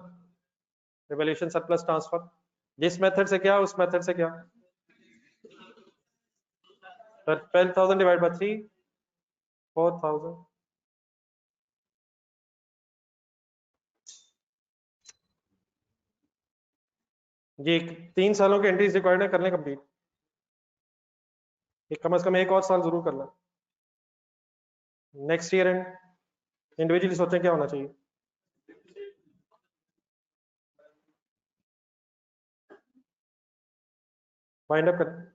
रिवैल्यूएशन सरप्लस ट्रांसफर, जिस मेथड से क्या उस मेथड से क्या, 12,000 डिवाइड बाय 3 4,000। जी 3 सालों की एंट्रीज रिक्वायर्ड है, करने कंप्लीट, कम से कम एक और साल जरूर करना। नेक्स्ट ईयर एंड इंडिविजुअली सोचें क्या होना चाहिए, वाइंड अप करें।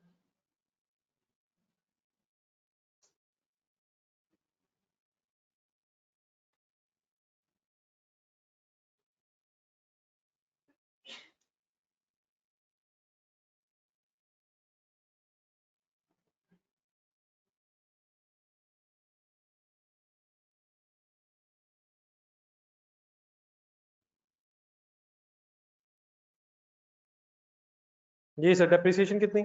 जी सर, डेप्रिसिएशन कितनी,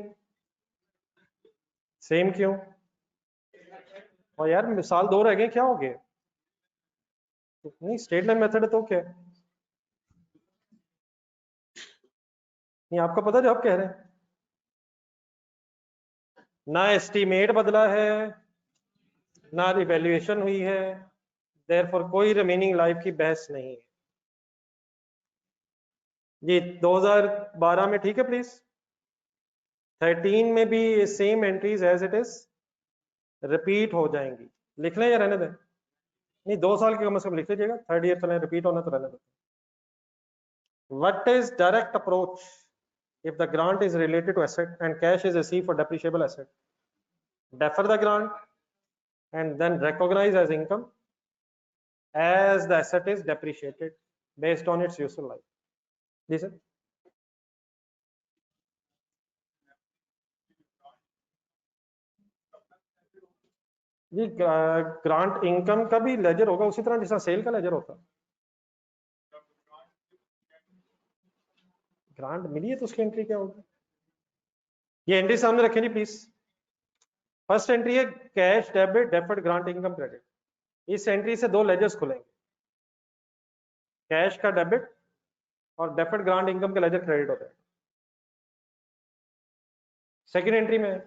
सेम क्यों, और यार साल 2 रह गए, क्या हो गया, नहीं स्ट्रेट लाइन मेथड है तो क्या है? नहीं आपको पता जो आप कह रहे हैं, ना एस्टीमेट बदला है ना रिवैल्यूएशन हुई है, देयरफॉर कोई रिमेनिंग लाइफ की बहस नहीं है। जी 2012 में ठीक है प्लीज, 13 में भी ये same entries as it is repeat हो जाएंगी, लिख लें या रहने दें, नहीं 2 साल के कम से कम लिख लीजिएगा, थर्ड ईयर चले रिपीट होना तो रहने दें। What is direct approach if the grant is related to asset and cash is received for depreciable asset? Defer the grant and then recognize as income as the asset is depreciated based on its useful life. जी sir, जी grant income का भी laser होगा उसी तरह जैसा cell का laser होता है, ग्रांट मिली है तो उसकी एंट्री क्या होगी, ये एंट्री सामने रखें जी प्लीज। फर्स्ट एंट्री है cash debit deferred grant income credit. इस एंट्री से दो लेजर्स खुलेंगे, कैश का डेबिट और डेफर्ड ग्रांट इनकम के लेजर क्रेडिट होते हैं। सेकेंड एंट्री में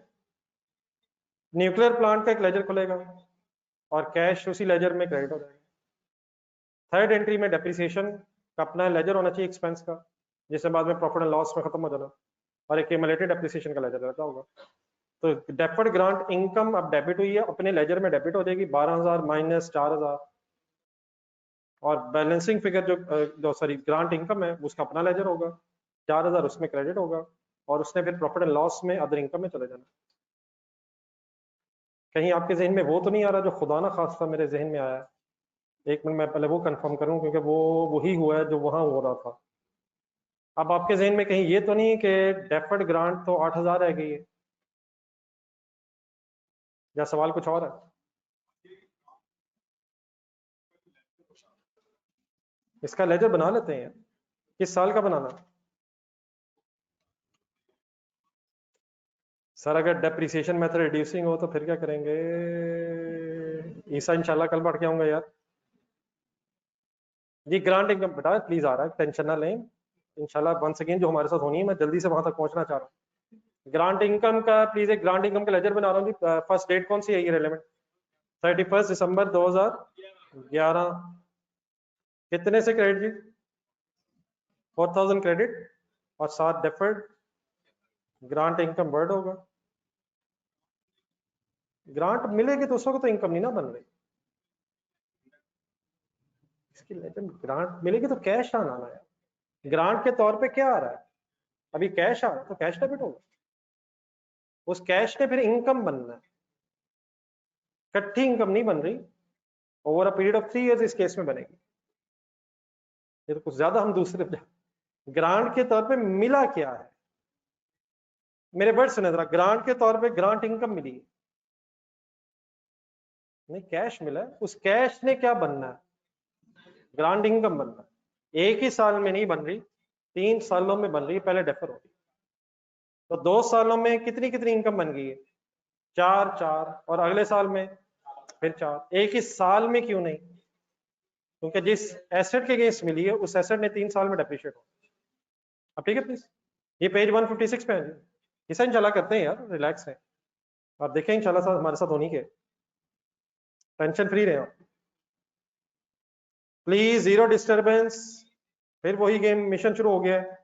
न्यूक्लियर प्लांट का एक लेजर खुलेगा और कैश उसी लेजर में क्रेडिट हो जाएगा। थर्ड एंट्री में डेप्रिसिएशन का अपना लेजर होना चाहिए एक्सपेंस का, जिससे बाद में प्रॉफिट एंड लॉस में खत्म हो जाना, और एक एक्यूमुलेटेड डेप्रिसिएशन का लेजर रहता होगा। तो डेफर्ड ग्रांट इनकम अब डेबिट हुई है, अपने लेजर में डेबिट हो जाएगी 12,000 माइनस 4,000, और बैलेंसिंग फिगर जो सॉरी ग्रांट इनकम है उसका अपना लेजर होगा, 4,000 उसमें क्रेडिट होगा, और उसने फिर प्रॉफिट एंड लॉस में अदर इनकम में चले जाना। कहीं आपके जहन में वो तो नहीं आ रहा जो खुदा ना खास्ता मेरे जहन में आया? एक मिनट, मैं पहले वो कंफर्म करूं, क्योंकि वो वही हुआ है जो वहां हो रहा था। अब आपके जहन में कहीं ये तो नहीं कि डेफर्ड ग्रांट तो 8,000 रह गई है, या सवाल कुछ और है? इसका लेजर बना लेते हैं, किस साल का बनाना? सर अगर डेप्रिसिएशन मेथड रिड्यूसिंग हो तो फिर क्या करेंगे? ईसा इंशाल्लाह कल पढ़ के आऊंगा यार। जी ग्रांट इनकम बेटा प्लीज आ रहा है, टेंशन ना लें, इंशाल्लाह वंस अगेन जो हमारे साथ होनी है, मैं जल्दी से वहां तक पहुंचना चाह रहा हूँ। ग्रांट इनकम का प्लीज एक ग्रांट इनकम का लेजर बना रहा हूँ जी। फर्स्ट डेट कौन सी है ये रेलेवेंट? 31 दिसंबर 2011। कितने से क्रेडिट जी? 4,000 क्रेडिट और 7 डेफर्ड ग्रांट इनकम वर्ड होगा। ग्रांट मिलेगी तो उस वक्त तो इनकम नहीं ना बन रही, इसकी लेजर ग्रांट मिलेगी तो कैश आना है। ग्रांट के तौर पे क्या आ रहा है? अभी कैश आ रहा है तो कैश डेबिट होगा, उस कैश ने फिर इनकम बनना है, इकट्ठी इनकम नहीं बन रही, over a period of 3 years इस केस में बनेगी। ये तो कुछ ज्यादा हम दूसरे ग्रांट के तौर पे मिला क्या है? मेरे वर्ड सुने जरा, ग्रांट के तौर पे ग्रांट इनकम मिली है, नहीं कैश मिला है, उस कैश ने क्या बनना है? ग्रांट इनकम बनना है। एक ही साल में नहीं बन रही, 3 सालों में बन रही है, पहले डेफर होगी। तो 2 सालों में कितनी कितनी इनकम बन गई है? 4 4, और अगले साल में फिर 4। एक ही साल में क्यों नहीं? क्योंकि जिस एसेट के अगेंस्ट मिली है उस एसेट ने 3 साल में डेप्रिशिएट हो। अब ठीक है प्लीज, ये पेज 156 पे है जी। इसे इंशाल्लाह करते हैं यार, रिलैक्स है, आप देखें इंशाल्लाह हमारे साथ होनी के, टेंशन फ्री रहे आप प्लीज, जीरो डिस्टरबेंस। फिर वही गेम मिशन शुरू हो गया है,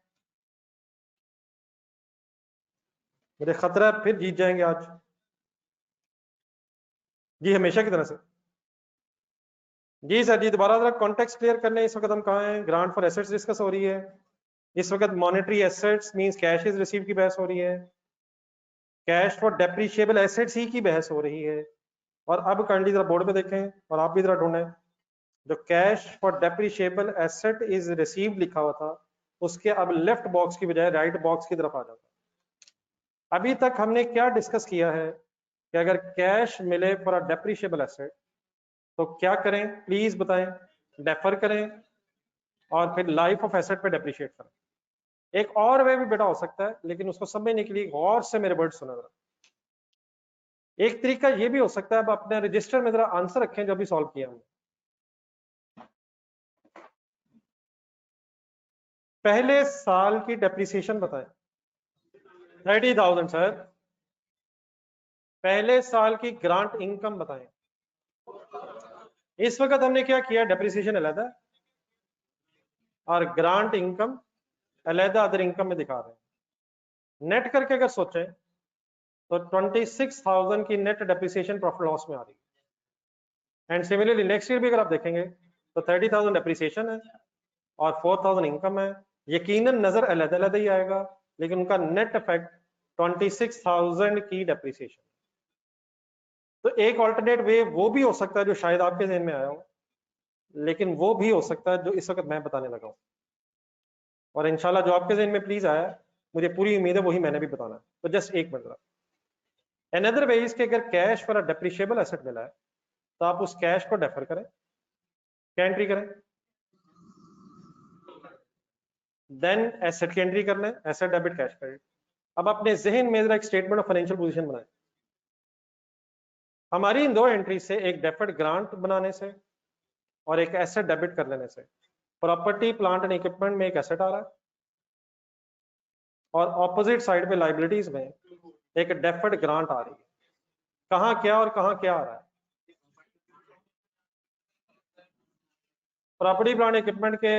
मुझे खतरा है फिर जीत जाएंगे आज जी, हमेशा की तरह से। जी सर जी, दोबारा जरा कॉन्टेक्स्ट क्लियर कर लें, इस वक्त हम कहाँ हैं? ग्रांट फॉर एसेट्स डिस्कस हो रही है, इस वक्त monetary assets means cash is receive की बहस हो रही है, कैश फॉर डेप्रिशिएबल एसेट्स ही की बहस हो रही है। और अब काइंडली जरा बोर्ड पे देखें और आप भी जरा ढूंढें, जो cash for depreciable asset is received लिखा हुआ था उसके अब लेफ्ट बॉक्स की बजाय राइट बॉक्स की तरफ आ जाता है। अभी तक हमने क्या डिस्कस किया है कि अगर कैश मिले फॉर अ डेप्रिशिएबल एसेट तो क्या करें, प्लीज बताएं? डेफर करें और फिर लाइफ ऑफ एसेट पे डेप्रिशिएट करें। एक और वे भी बेटा हो सकता है, लेकिन उसको समझने के लिए गौर से मेरे वर्ड सुना जरा। एक तरीका ये भी हो सकता है, अब अपने रजिस्टर में जरा आंसर रखें जो भी सॉल्व किया हमने। पहले साल की डेप्रिसिएशन बताएं। 30,000 सर। पहले साल की ग्रांट इनकम बताएं। इस वक्त हमने क्या किया, डेप्रिसिएशन अलग और ग्रांट इनकम अलग अदर इनकम में दिखा रहे हैं। नेट करके अगर सोचें तो 26,000 की नेट डेप्रिसिएशन प्रॉफिट लॉस में आ रही है। एंड सिमिलरली नेक्स्ट ईयर भी अगर आप देखेंगे तो 30,000 डेप्रिसिएशन है और 4,000 इनकम है, यकीनन नजर अलग अलग ही आएगा, लेकिन उनका नेट इफेक्ट 26,000 की डेप्रिसिएशन। तो एक ऑल्टरनेट वे वो भी हो सकता है जो शायद आपके जहन में आया हो, लेकिन वो भी हो सकता है जो इस वक्त मैं बताने लगा हूं, और इंशाल्लाह जो आपके जहन में प्लीज आया मुझे पूरी उम्मीद है वही मैंने भी बताना है। तो जस्ट एक मिनट, अनदर वे इसके अगर cash for a depreciable asset मिला है तो आप उस कैश को डेफर करें, क्या एंट्री करें? देन एसेट की एंट्री कर लें, एसेट डेबिट कैश क्रेडिट। अब अपने जहन में जरा एक स्टेटमेंट ऑफ फाइनेंशियल पोजीशन बनाएं। हमारी इन दो एंट्री से, एक डेफर्ड ग्रांट बनाने से और एक एसेट डेबिट कर लेने से, प्रॉपर्टी प्लांट एंड इक्विपमेंट में एक एसेट आ रहा है और ऑपोजिट साइड पे लाइबिलिटीज में एक डेफर्ड ग्रांट आ रही है। कहां क्या और कहां क्या आ रहा है? प्रॉपर्टी प्लांट इक्विपमेंट के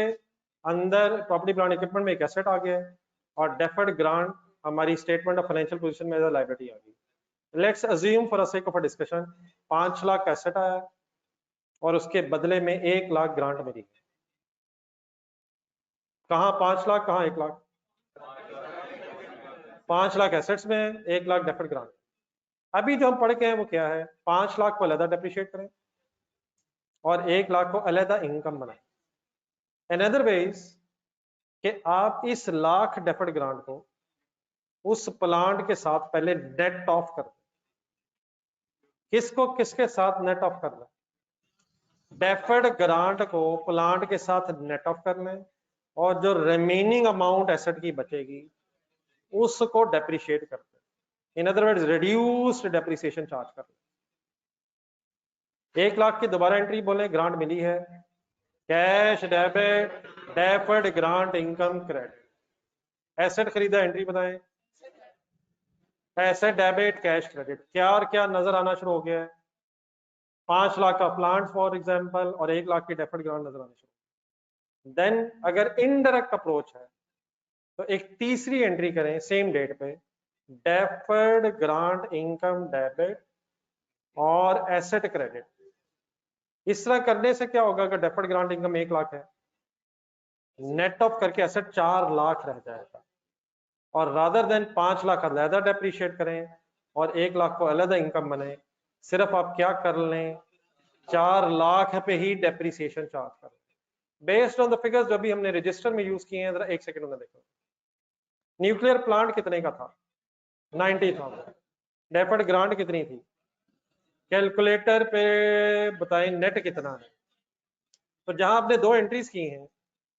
अंदर प्रॉपर्टी प्लांट इक्विपमेंट में एक एसेट आ गया है और डेफर्ड ग्रांट हमारी स्टेटमेंट ऑफ फाइनेंशियल पोजीशन में लाइबिलिटी आ गई। Let's assume for a sake of a discussion 5 lakh asset आया और उसके बदले में 1 लाख ग्रांट मिली। कहां 5 लाख, कहां 1 लाख? 5 लाख एसेट्स में, 1 लाख डेफर्ड ग्रांट। अभी जो हम पढ़ के हैं वो क्या है? 5 लाख को अलग डेप्रिशिएट करें और 1 लाख को अलग इनकम बनाएं। अनदर वेज कि आप इस लाख डेफर्ड ग्रांट को उस प्लांट के साथ पहले नेट ऑफ कर दें। किसको किसके साथ नेट ऑफ करना है? डेफर्ड ग्रांट को प्लांट के साथ नेट ऑफ कर लें और जो रिमेनिंग अमाउंट एसेट की बचेगी उसको डेप्रिशिएट कर दें। In other words reduced depreciation charge कर लें। 1 लाख की दोबारा एंट्री बोले, ग्रांट मिली है, cash debit deferred grant income credit. Asset खरीदा, एंट्री बताएं, एसेट डेबिट कैश क्रेडिट। क्या और क्या नजर आना शुरू हो गया है? 5 लाख का प्लांट फॉर एग्जांपल और 1 लाख की डेफर्ड ग्रांट नजर आना शुरू। देन अगर इनडायरेक्ट अप्रोच है तो एक तीसरी एंट्री करें सेम डेट पे, डेफर्ड ग्रांट इनकम डेबिट और एसेट क्रेडिट। इस तरह करने से क्या होगा? अगर डेफर्ड ग्रांट इनकम 1 लाख है, नेट ऑफ करके एसेट 4 लाख रह जाएगा और रादर देन 5 लाख अलग डेप्रिशिएट करें और 1 लाख को अलग इनकम बने, सिर्फ आप क्या कर लें? 4 लाख पे ही डेप्रिसिएशन चार्ज कर लें बेस्ड ऑन द फिगर्स जो भी हमने रजिस्टर में यूज किए हैं। जरा एक सेकंड में देखो, न्यूक्लियर प्लांट कितने का था? 90,000। डेफर्ड ग्रांट कितनी थी? कैलकुलेटर पे बताएं नेट कितना है। तो जहां आपने 2 एंट्रीज की हैं,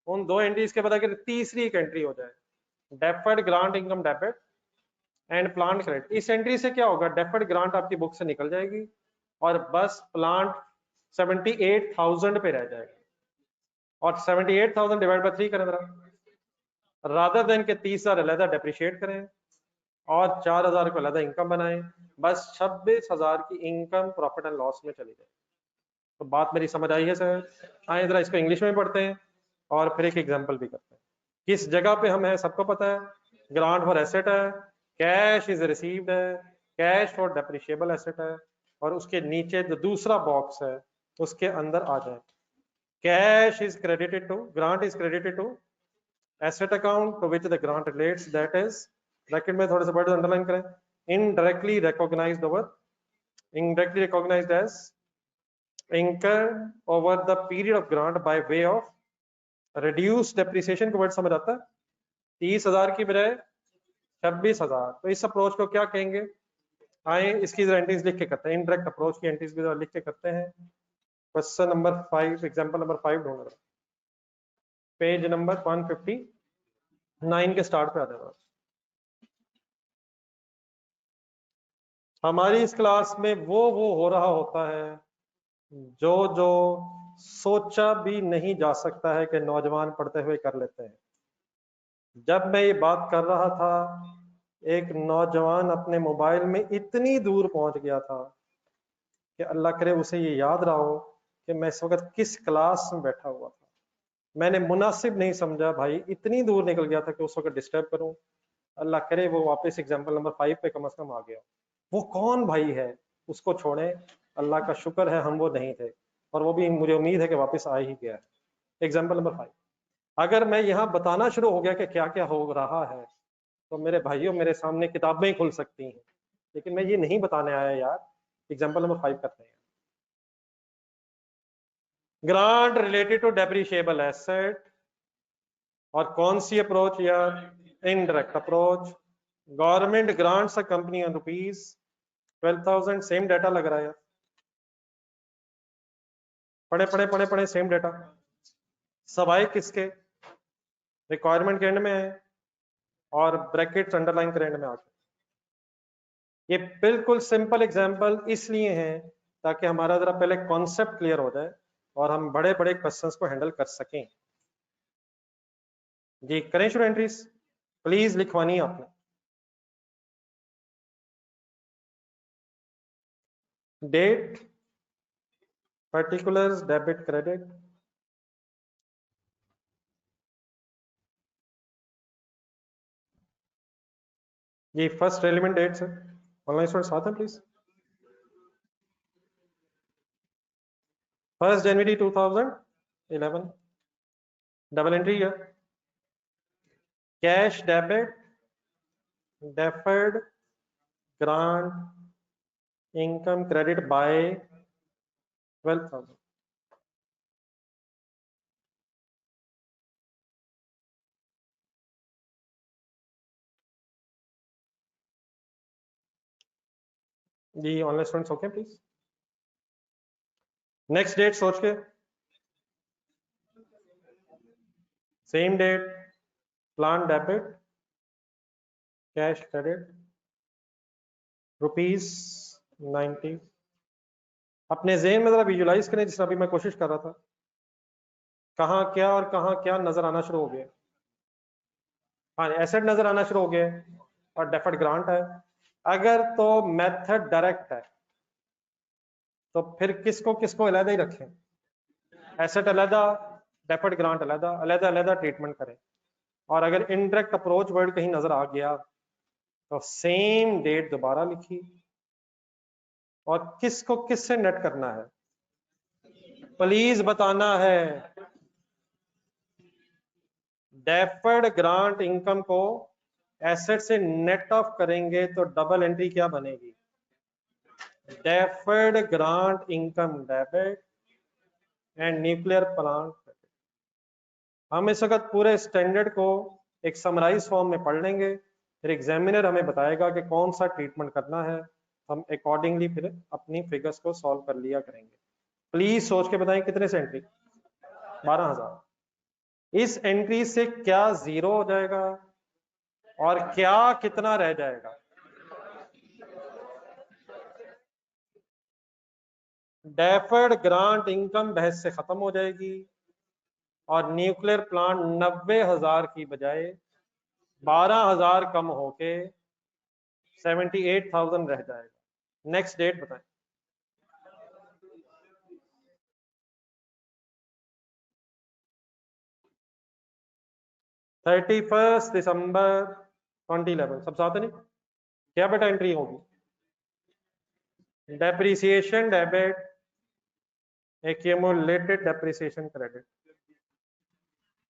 उन 2 एंट्रीज के बाद अगर तीसरी एक एंट्री हो जाए, deferred grant income debit and plant credit, इस एंट्री से क्या होगा? डेफर्ड ग्रांट आपकी बुक से निकल जाएगी और बस प्लांट 78,000 पे रह जाएगा और 78,000 डिवाइड बाय 3 करें रादर देन के 30,000 अलग डेप्रिशिएट करें और 4,000 को अलग इनकम बनाएं, बस 26,000 की इनकम प्रॉफिट एंड लॉस में चली जाए। तो बात मेरी समझ आई है सर? आए जरा इसको इंग्लिश में पढ़ते हैं और फिर एक एग्जांपल भी करते हैं। किस जगह पे हम है सबको पता है, ग्रांट फॉर एसेट है, कैश इज रिसीव्ड है, कैश फॉर डेप्रिशिएबल एसेट है और उसके नीचे जो दूसरा बॉक्स है उसके अंदर आ जाए cash is credited to, grant is credited to asset account to which the grant relates, that is bracket में थोड़े से वर्ड अंडरलाइन करें, indirectly recognised over, indirectly recognized as incurred over the period of grant by way of reduced depreciation को word समझ आता है? 30,000 की बजाय 26,000। तो इस अप्रोच को क्या कहेंगे? आए इसकी एंट्रीज लिख के करते हैं, इनडायरेक्ट अप्रोच की एंट्रीज भी लिख के करते हैं। क्वेश्चन नंबर 5, एग्जांपल नंबर 5 ढूंढ रहा, पेज नंबर 159 के स्टार्ट पे आ जाएगा। हमारी इस क्लास में वो हो रहा होता है जो जो सोचा भी नहीं जा सकता है कि नौजवान पढ़ते हुए कर लेते हैं। जब मैं ये बात कर रहा था, एक नौजवान अपने मोबाइल में इतनी दूर पहुंच गया था कि अल्लाह करे उसे ये याद रहा हो कि मैं इस वक्त किस क्लास में बैठा हुआ था। मैंने मुनासिब नहीं समझा भाई, इतनी दूर निकल गया था कि उस वक्त डिस्टर्ब करूं। अल्लाह करे वो वापस एग्जाम्पल नंबर 5 पे कम से कम आ गया। वो कौन भाई है उसको छोड़े, अल्लाह का शुक्र है हम वो नहीं थे और वो भी मुझे उम्मीद है कि वापस आ ही गया है। एग्जाम्पल नंबर 5, अगर मैं यहाँ बताना शुरू हो गया कि क्या क्या हो रहा है तो मेरे भाइयों मेरे सामने किताबें खुल सकती हैं, लेकिन मैं ये नहीं बताने आया यार। एग्जाम्पल नंबर 5 करते हैं। Grant related to depreciable asset, और कौन सी अप्रोच यार? Indirect approach. Government grants a company on rupees 12,000, same data लग रहा है यार, पढ़े पढ़े पढ़े पढ़े सेम डाटा। सवाए किसके? रिक्वायरमेंट के एंड में है और ब्रैकेट्स अंडरलाइन करें एंड में आके। ये बिल्कुल सिंपल एग्जांपल इसलिए हैं ताकि हमारा जरा पहले कॉन्सेप्ट क्लियर हो जाए और हम बड़े बड़े क्वेश्चंस को हैंडल कर सकें। जी करें शुरू एंट्रीज, प्लीज लिखवानी है आपने। Date, particulars, debit, credit. जी first relevant date sir, online student साथ हैं प्लीज। 1 जनवरी 2011, डबल एंट्री है। Cash debit, deferred, grant, income credit by 12,000। जी online students okay please. Next date सोच के, same date, plan debit, cash credit ₹90। अपने ज़हन में जरा विजुलाइज करें जिस अभी मैं कोशिश कर रहा था, कहाँ क्या और कहाँ क्या नजर आना शुरू हो गया। हाँ एसेट नजर आना शुरू हो गया और डेफर्ड ग्रांट है। अगर तो मेथड डायरेक्ट है तो फिर किसको किसको अलग ही रखें, एसेट अलहदा, डेफर्ड ग्रांट अलहदा, अलहदा अलहदा ट्रीटमेंट करें। और अगर इनडायरेक्ट अप्रोच वर्ड कहीं नजर आ गया तो सेम डेट दोबारा लिखी और किसको किससे नेट करना है प्लीज बताना है। डेफर्ड ग्रांट इनकम को एसेट से नेट ऑफ करेंगे तो डबल एंट्री क्या बनेगी, deferred grant income debit and nuclear plant. हम इस वक्त पूरे स्टैंडर्ड को एक समराइज फॉर्म में पढ़ लेंगे, फिर एग्जामिनर हमें बताएगा कि कौन सा ट्रीटमेंट करना है, हम अकॉर्डिंगली फिर अपनी फिगर्स को सॉल्व कर लिया करेंगे। प्लीज सोच के बताएं कितने से एंट्री, 12,000। इस एंट्री से क्या जीरो हो जाएगा और क्या कितना रह जाएगा। डेफर्ड ग्रांट इनकम बहस से खत्म हो जाएगी और न्यूक्लियर प्लांट 90,000 की बजाय 12,000 कम होके 78,000 रह जाएगा। नेक्स्ट डेट बताएं। December 2011, सब साथ नहीं क्या बेटा एंट्री होगी, depreciation debit, accumulated depreciation credit.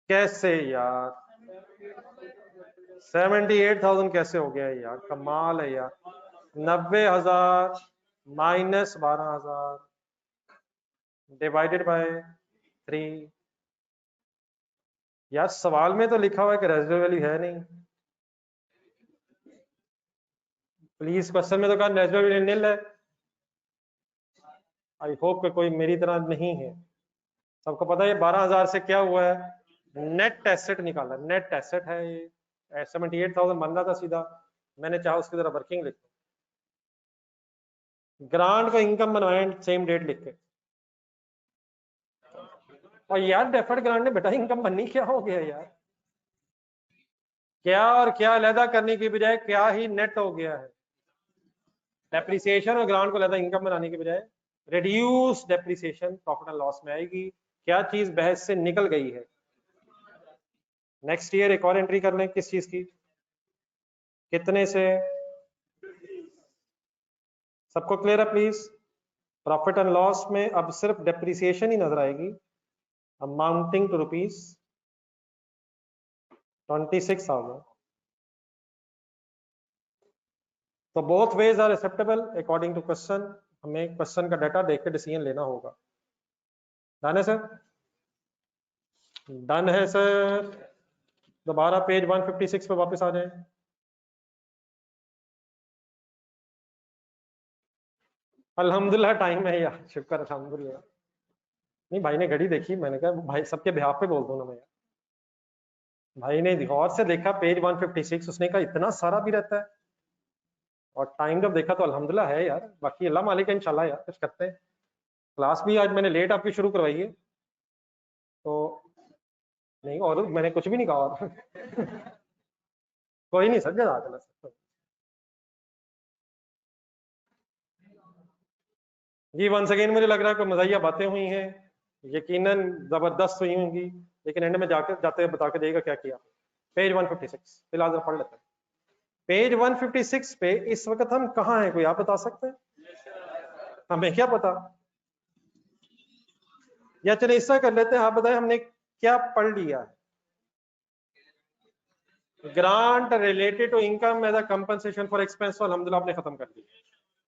कैसे यार 78,000 कैसे हो गया यार, कमाल है यार। 90,000 माइनस 12,000 डिवाइडेड बाय 3। यार सवाल में तो लिखा हुआ है कि रेजिडुअल वैल्यू है नहीं, प्लीज क्वेश्चन में तो कहा रेजिडुअल वैल्यू निल है। आई होप कि कोई मेरी तरह नहीं है, सबको पता है 12,000 से क्या हुआ है, नेट एसेट निकाला, नेट एसेट है ये। 78,000 बन रहा था सीधा, मैंने चाहा उसकी तरह वर्किंग लिख, ग्रांट को इनकम बनवाए सेम डेट लिख के। और यार डेफर्ड ग्रांट ने बेटा इनकम बननी क्या हो गया यार, क्या और क्या अलहदा करने की बजाय क्या ही नेट हो गया है। डेप्रिसिएशन और ग्रांट को अलहदा इनकम बनाने की बजाय reduce depreciation profit and loss में आएगी। क्या चीज बहस से निकल गई है। नेक्स्ट ईयर एक और एंट्री कर लें, किस चीज की, कितने से, सबको क्लियर है प्लीज। प्रॉफिट एंड लॉस में अब सिर्फ डेप्रिसिएशन ही नजर आएगी, अमाउंटिंग टू ₹26,000। तो both ways are acceptable according to question, हमें क्वेश्चन का डाटा देख के डिसीजन लेना होगा। डन है सर, डन है सर। दोबारा पेज 156 पे वापस आ जाए। अल्हम्दुलिल्लाह टाइम है यार, शुक्र अल्हम्दुलिल्लाह। नहीं भाई ने घड़ी देखी, मैंने कहा भाई सबके बिहाफ पे बोल दो ना मैं। भाई ने गौर से देखा पेज 156, उसने कहा इतना सारा भी रहता है, और टाइम जब देखा तो अल्हम्दुलिल्लाह है यार, बाकी अल्लाह मालिक है, इंशाल्लाह यार कुछ करते हैं। क्लास भी आज मैंने लेट आपकी शुरू करवाई है, तो नहीं और मैंने कुछ भी नहीं कहा और कोई नहीं सर, जज़ाकल्लाह सर। जी वंस अगेन मुझे लग रहा है कोई मज़ाहिया बातें हुई हैं, यकीनन जबरदस्त हुई होंगी, लेकिन एंड में जाकर जाते हुए बता के देगा क्या किया। पेज 156 फिलहाल जरा पढ़ लेते हैं। पेज 156 पे इस वक्त हम कहाँ हैं, कोई आप बता सकते हैं? हमें क्या पता, या चले ऐसा कर लेते हैं, आप बताएं हमने क्या पढ़ लिया है। Grant related to income as a compensation for expense, अल्हम्दुलिल्लाह आपने खत्म कर दिया।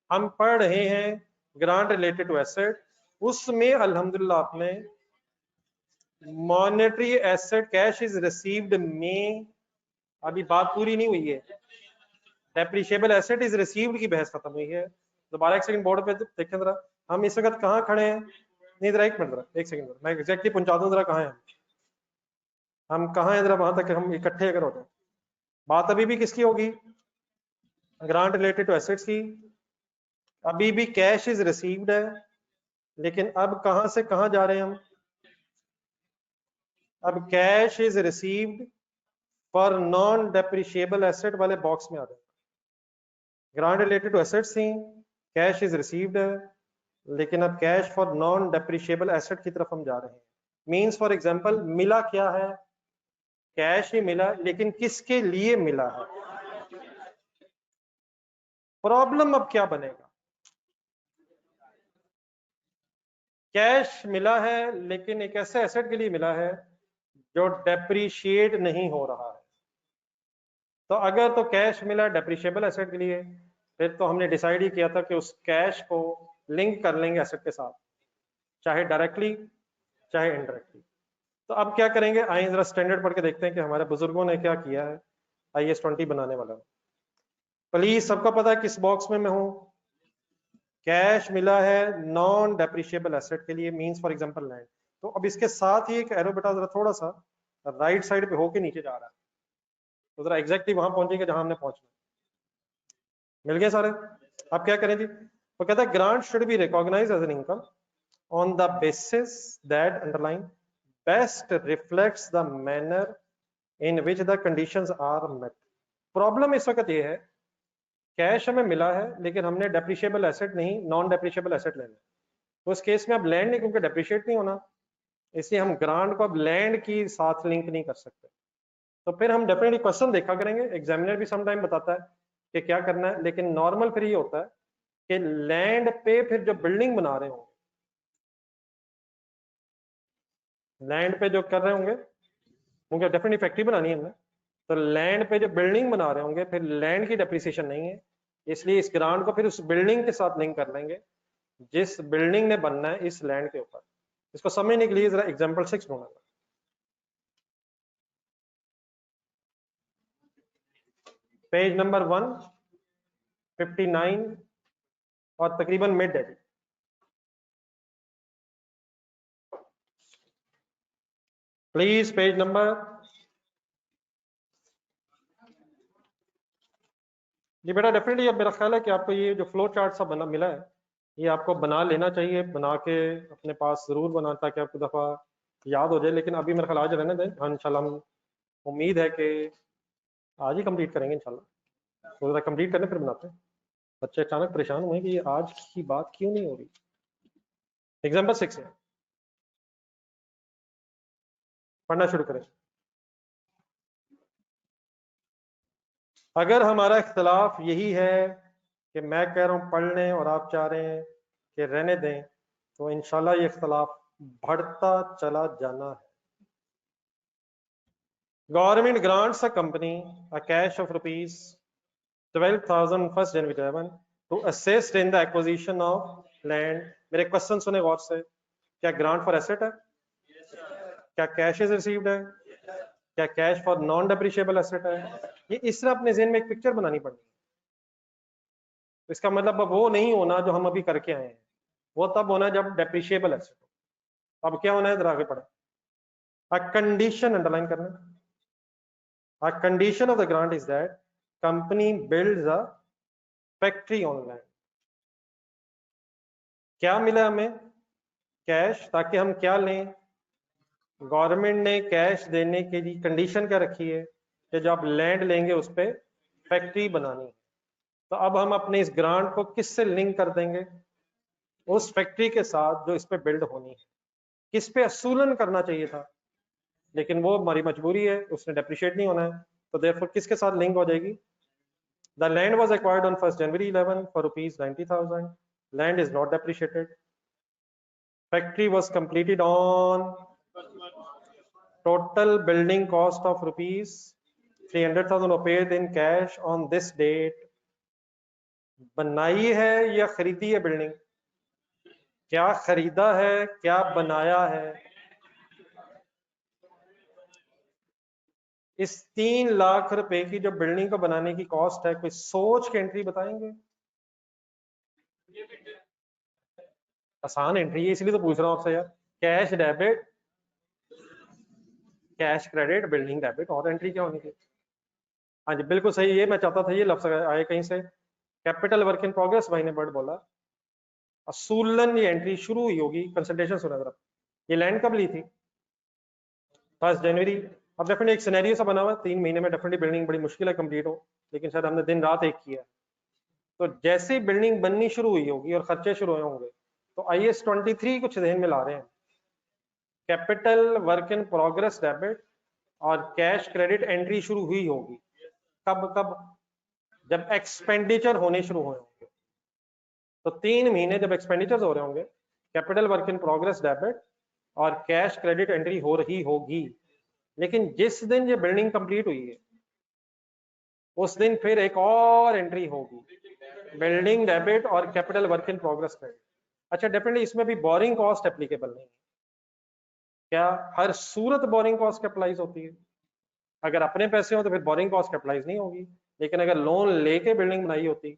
हम पढ़ रहे हैं ग्रांट रिलेटेड टू एसेट, उसमें अल्हम्दुलिल्लाह आपने monetary asset cash is received में, अभी बात पूरी नहीं हुई है, डेप्रिशिएबल एसेट इज रिसीव्ड की बहस खत्म हुई है। दोबारा एक सेकंड बोर्ड पे देखें जरा, हम इस वक्त कहाँ खड़े हैं? नहीं जरा एक मिनट, जरा एक सेकंड, मैं एग्जैक्टली पहुंचा दूं जरा कहाँ हैं हम कहाँ हैं, जरा वहां तक हम इकट्ठे अगर होते हैं। बात अभी भी किसकी होगी? ग्रांट रिलेटेड टू एसेट्स की। अभी भी कैश इज रिसीव्ड है, लेकिन अब कहां से कहां जा रहे हैं हम? अब cash is received for non depreciable asset वाले बॉक्स में आ जाए। ग्रांट रिलेटेड टू एसेट्स थी, कैश इज रिसीव्ड है, लेकिन अब cash for non depreciable asset की तरफ हम जा रहे हैं। मींस फॉर एग्जांपल मिला क्या है? कैश ही मिला, लेकिन किसके लिए मिला है? प्रॉब्लम अब क्या बनेगा? कैश मिला है, लेकिन एक ऐसे एसेट के लिए मिला है जो डेप्रिशिएट नहीं हो रहा है। तो अगर तो कैश मिला डेप्रिशिएबल एसेट के लिए, फिर तो हमने डिसाइड ही किया था कि उस कैश को लिंक कर लेंगे एसेट के साथ, चाहे डायरेक्टली चाहे इनडायरेक्टली। तो अब क्या करेंगे, आइए जरा स्टैंडर्ड पढ़ के देखते हैं कि हमारे बुजुर्गों ने क्या किया है। IAS 20 बनाने वाला, प्लीज सबको पता है किस बॉक्स में मैं हूं? कैश मिला है नॉन डेप्रिशिएबल एसेट के लिए, मींस फॉर एग्जांपल लैंड। तो अब इसके साथ ही एक एरो बेटा जरा थोड़ा सा राइट साइड पे होके नीचे जा रहा है, तो जरा एग्जैक्टली वहां पहुंचेंगे जहां हमने पहुंचना। मिल गए सारे? अब क्या करें जी, वो कहता है grant should be recognised as an income on the basis that underline best reflects the manner in which the conditions are met। Problem इस वक्त ये है, कैश हमें मिला है लेकिन हमने डेप्रिशिएबल एसेट नहीं नॉन डेप्रिशिएबल एसेट लेना है। तो इस केस में अब लैंड नहीं, क्योंकि डेप्रिशिएट नहीं होना, इसलिए हम ग्रांट को अब लैंड की साथ लिंक नहीं कर सकते। तो फिर हम डेफिनेटली क्वेश्चन देखा करेंगे, एग्जामिनर भी समटाइम बताता है कि क्या करना है, लेकिन नॉर्मल फिर ये होता है कि लैंड पे फिर जो बिल्डिंग बना रहे होंगे, लैंड पे जो कर रहे होंगे, क्योंकि डेफिनेटली फैक्ट्री बनानी है हमने, तो लैंड पे जो बिल्डिंग बना रहे होंगे फिर लैंड की डेप्रिसिएशन नहीं है, इसलिए इस ग्रांट को फिर उस बिल्डिंग के साथ लिंक कर लेंगे जिस बिल्डिंग ने बनना है इस लैंड के ऊपर। इसको समझने के लिए जरा एग्जांपल 6 ढूंढना, पेज नंबर 159 और तकरीबन मिड है। प्लीज पेज नंबर, जी बेटा डेफिनेटली अब मेरा ख्याल है कि आपको ये जो फ्लो चार्ट सा बना मिला है, ये आपको बना लेना चाहिए, बना के अपने पास जरूर बनाना ताकि आपको दफा याद हो जाए। लेकिन अभी मेरा ख्याल आज रहने दें, हाँ इंशाल्लाह हम उम्मीद है कि आज ही कंप्लीट करेंगे इंशाल्लाह। तो जरा कंप्लीट करने फिर बनाते हैं। बच्चे अचानक परेशान हुए कि ये आज की बात क्यों नहीं हो रही। एग्जाम्पल 6 है, पढ़ना शुरू करें। अगर हमारा इख्तलाफ यही है कि मैं कह रहा हूं पढ़ लें और आप चाह रहे हैं कि रहने दें, तो इंशाल्लाह ये इख्तलाफ बढ़ता चला जाना है। Government grants a company a cash of ₹12,000 1st January 2011 to assist in the acquisition of land। मेरे क्वेश्चन सुने गौर से, क्या ग्रांट फॉर एसेट है? क्या कैश इज रिसीव्ड है? क्या cash for non depreciable asset है? ये इस तरह अपने जहन में एक पिक्चर बनानी पड़ेगी। तो इसका मतलब अब वो नहीं होना जो हम अभी करके आए हैं, वो तब होना जब डेप्रिशिएबल एसेट हो। अब क्या होना है, इधर आगे पढ़े। कंडीशन अंडरलाइन करना, A condition of the grant is that company builds a factory on land. क्या मिला हमें? कैश, ताकि हम क्या लें? गवर्नमेंट ने कैश देने के लिए कंडीशन क्या रखी है कि जब आप लैंड लेंगे उस पर फैक्ट्री बनानी है। तो अब हम अपने इस ग्रांट को किससे लिंक कर देंगे? उस फैक्ट्री के साथ जो इस पे बिल्ड होनी है। किस पे असूलन करना चाहिए था, लेकिन वो हमारी मजबूरी है, उसने डेप्रिशिएट नहीं होना है, तो देयरफॉर किसके साथ लिंक हो जाएगी? The land was acquired on 1 जनवरी 11 for ₹90,000. Land is not depreciated. Factory was completed on total building cost of ₹300,000 were paid in cash on this date. बनाई है या खरीदी है बिल्डिंग? क्या खरीदा है, क्या बनाया है? इस 3 लाख रुपए की जो बिल्डिंग को बनाने की कॉस्ट है, कोई सोच के एंट्री बताएंगे? आसान एंट्री है, इसलिए तो पूछ रहा हूं आपसे यार। Cash debit, cash credit, building debit, और एंट्री क्या होनी चाहिए? हाँ जी बिल्कुल सही, ये मैं चाहता था ये लफ्ज आए कहीं से। कैपिटल वर्क इन प्रोग्रेस, भाई ने वर्ड बोला। असूलन ये एंट्री शुरू हुई होगी, कंसल्टेशन सुना जरा। ये लैंड कब ली थी? 1 जनवरी। अब डेफिनेटली एक सिनेरियो सा बना हुआ है, 3 महीने में डेफिनेटली बिल्डिंग बड़ी मुश्किल है कंप्लीट हो, लेकिन शायद हमने दिन रात एक किया। तो जैसे ही बिल्डिंग बननी शुरू हुई होगी और खर्चे शुरू हुए होंगे, तो IAS 23 कुछ ध्यान में ला रहे हैं। Capital work in progress debit और कैश क्रेडिट एंट्री शुरू हुई होगी। कब कब? जब एक्सपेंडिचर होने शुरू हुए होंगे। तो 3 महीने जब एक्सपेंडिचर हो रहे होंगे, capital work in progress debit और कैश क्रेडिट एंट्री हो रही होगी। लेकिन जिस दिन ये बिल्डिंग कंप्लीट हुई है, उस दिन फिर एक और एंट्री होगी, बिल्डिंग डेबिट और capital work in progress credit. अच्छा, डेफिनेटली इसमें भी बोरिंग कॉस्ट एप्लीकेबल नहीं है। क्या हर सूरत बोरिंग कॉस्ट कैपिटलाइज होती है? अगर अपने पैसे हो तो फिर बोरिंग कॉस्ट कैपिटलाइज नहीं होगी, लेकिन अगर लोन लेके बिल्डिंग बनाई होती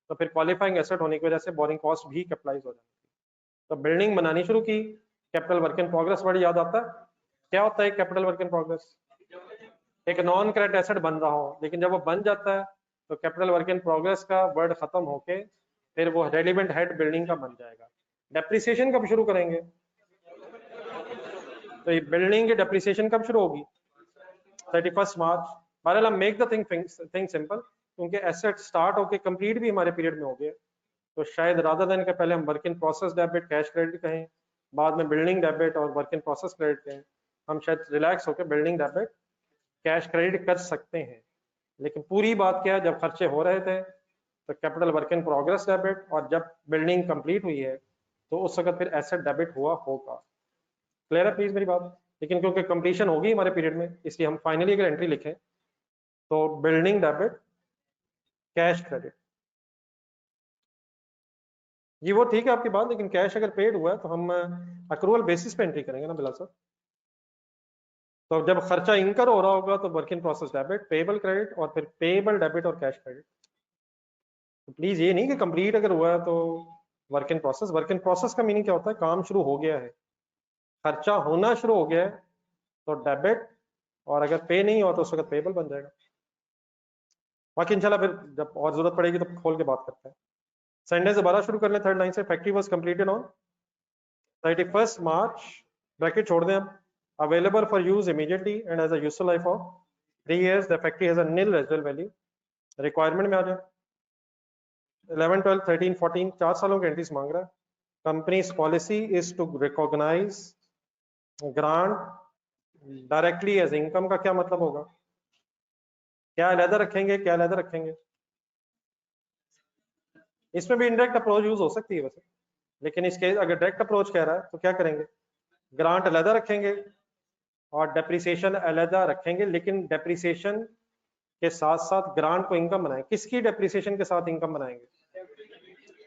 तो फिर क्वालिफाइंग एसेट होने की वजह से बोरिंग कॉस्ट भी कैपिटलाइज हो जाती। तो बिल्डिंग बनानी शुरू की, capital work in progress word याद आता है? क्या होता है कैपिटल वर्क इन प्रोग्रेस? एक नॉन करेंट एसेट बन रहा हो, लेकिन जब वो बन जाता है तो कैपिटल वर्क इन प्रोग्रेस का वर्ड खत्म होके फिर वो रेलिवेंट हेड बिल्डिंग का बन जाएगा। डेप्रिसिएशन कब शुरू करेंगे? तो ये बिल्डिंग की डेप्रिसिएशन कब शुरू होगी? 31 मार्च। बहरहाल मेक द थिंग सिंपल, क्योंकि एसेट स्टार्ट होके कंप्लीट भी हमारे पीरियड में हो गया, तो शायद रादर देन के पहले हम work in process debit cash credit कहें, बाद में बिल्डिंग डेबिट और वर्क इन प्रोसेस क्रेडिट कहें, हम शायद रिलैक्स होकर बिल्डिंग डेबिट कैश क्रेडिट कर सकते हैं। लेकिन पूरी बात क्या है, जब खर्चे हो रहे थे तो capital work in progress debit, और जब बिल्डिंग कंप्लीट हुई है तो उस वक्त फिर एसेट डेबिट हुआ होगा। क्लियर है प्लीज मेरी बात? लेकिन क्योंकि कंप्लीशन होगी हमारे पीरियड में, इसलिए हम फाइनली अगर एंट्री लिखें तो बिल्डिंग डेबिट कैश क्रेडिट। ये वो ठीक है आपकी बात, लेकिन कैश अगर पेड हुआ है तो हम अक्रूवल बेसिस पे एंट्री करेंगे ना बिलाल सर। तो जब खर्चा इनकर हो रहा होगा तो work in process debit, payable credit, और फिर पेबल डेबिट और कैश क्रेडिट। तो प्लीज ये नहीं कि कंप्लीट अगर हुआ है तो work in process. Work in process का मीनिंग क्या होता है? काम शुरू हो गया है, खर्चा होना शुरू हो गया है तो डेबिट, और अगर पे नहीं हुआ तो उस वक्त पेबल बन जाएगा। बाकी इंशाल्लाह फिर जब और जरूरत पड़ेगी तो खोल के बात करते हैं। सेंटेंस दोबारा शुरू कर लें थर्ड लाइन से। Factory was completed on 31 March, bracket छोड़ दें अब, available for use immediately and as a useful life of 3 years, the factory has a nil residual value. Requirement में आ जाए 11, 12, 13, 14, 4 सालों की एंट्रीज मांग रहा है। Company's policy is to recognise grant directly as income. का क्या मतलब होगा? क्या अलहदा रखेंगे, क्या अलहदा रखेंगे? इसमें भी इनडायरेक्ट अप्रोच यूज हो सकती है वैसे, लेकिन इसके अगर डायरेक्ट अप्रोच कह रहा है तो क्या करेंगे? ग्रांट अलहदा रखेंगे और डेप्रिसिएशन अलहदा रखेंगे, लेकिन डेप्रिसिएशन के साथ साथ ग्रांट को इनकम बनाएंगे। किसकी डेप्रिसिएशन के साथ इनकम बनाएंगे?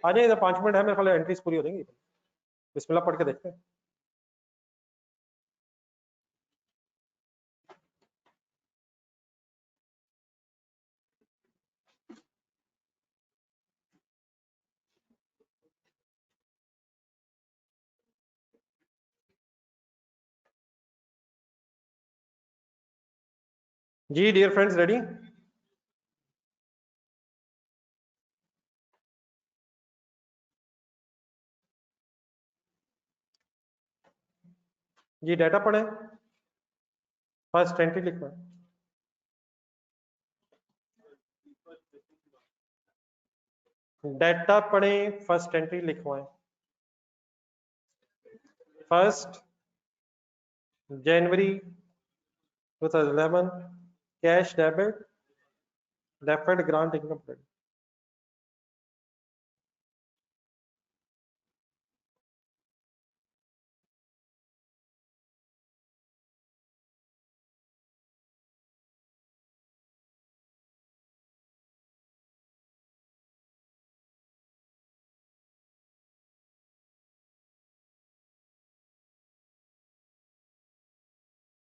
आ जाइए, 5 मिनट है मेरे ख्याल एंट्रीज पूरी हो जाएंगी। बिस्मिल्लाह पढ़ के देखते हैं। जी डियर फ्रेंड्स, रेडी? जी डाटा पढ़ें, फर्स्ट एंट्री लिखना। डाटा पढ़ें, फर्स्ट एंट्री लिखवाएं। फर्स्ट जनवरी 2011 cash debit deferred grant income credit.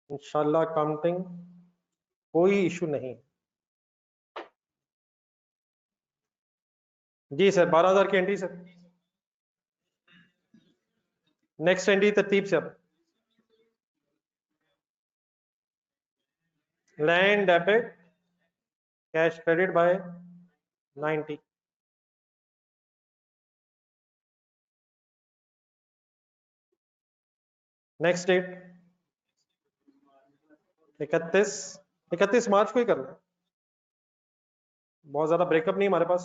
इंशाल्लाह काउंटिंग कोई इशू नहीं। जी सर, 12,000 की एंट्री सर। नेक्स्ट एंट्री तरतीब से अब land debit cash credit by 90। Next date 31 March को ही करना है, बहुत ज्यादा ब्रेकअप नहीं हमारे पास,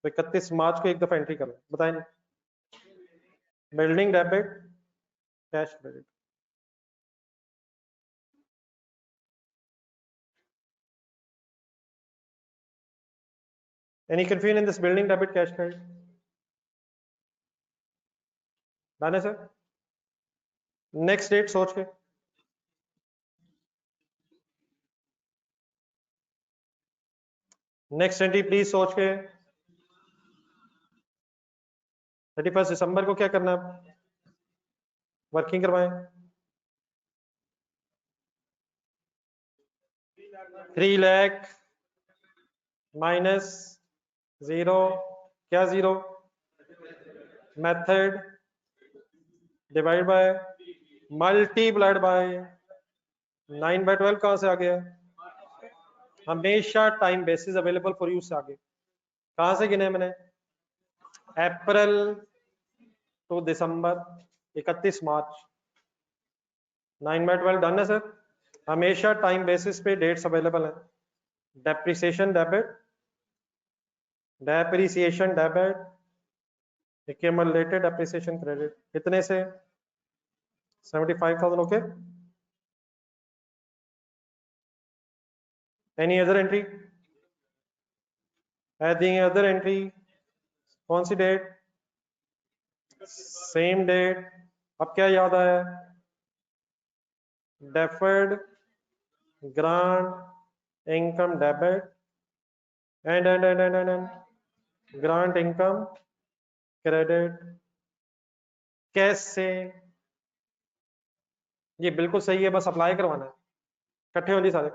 तो 31 मार्च को एक दफा एंट्री करना। बताएं। Building debit cash credit. Any confusion in this building debit cash credit? Done है सर। नेक्स्ट डेट सोच के नेक्स्ट एंट्री प्लीज सोच के 31 दिसंबर को क्या करना है? वर्किंग करवाएं। 3 लाख माइनस 0, क्या 0? Method divide by multiplied by 9/12 कहां से आ गया? हमेशा time basis available for use से आगे कहां से गिने मैंने? April to December 31 March 9/12 done है सर। हमेशा टाइम बेसिस पे डेट्स अवेलेबल है। Depreciation debit accumulated depreciation credit कितने से? 75,000। Okay, any other entry? Any other entry? कौन सी डेट? Same date. अब क्या याद आया? Deferred grant income debit and grant income credit. कैसे? ये बिल्कुल सही है, बस अप्लाई करवाना है। इकट्ठे हो जी सारे,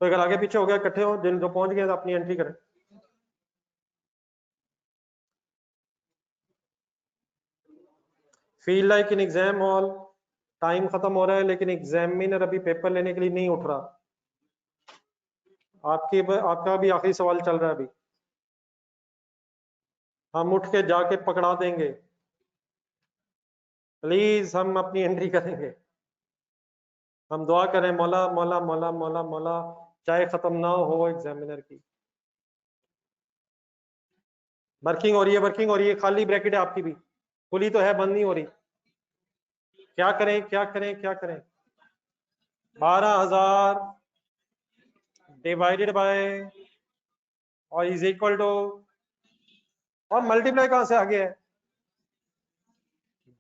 तो अगर आगे पीछे हो गया इकट्ठे हो, जिन जो पहुंच गए तो अपनी एंट्री करें। Feel like in exam hall time खत्म हो रहा है, लेकिन एग्जामिनर अभी पेपर लेने के लिए नहीं उठ रहा। आपका भी आखिरी सवाल चल रहा है अभी। हम उठ के जाके पकड़ा देंगे, प्लीज हम अपनी एंट्री करेंगे। हम दुआ करें मौला मौला मौला मौला मौला चाहे खत्म ना हो एग्जामिनर की। वर्किंग हो रही है, वर्किंग हो रही है, खाली ब्रैकेट है आपकी भी, खुली तो है, बंद नहीं हो रही। क्या करें क्या करें क्या करें? 12,000 डिवाइडेड बाय और इज इक्वल टू, और मल्टीप्लाई कहां से आ गया है?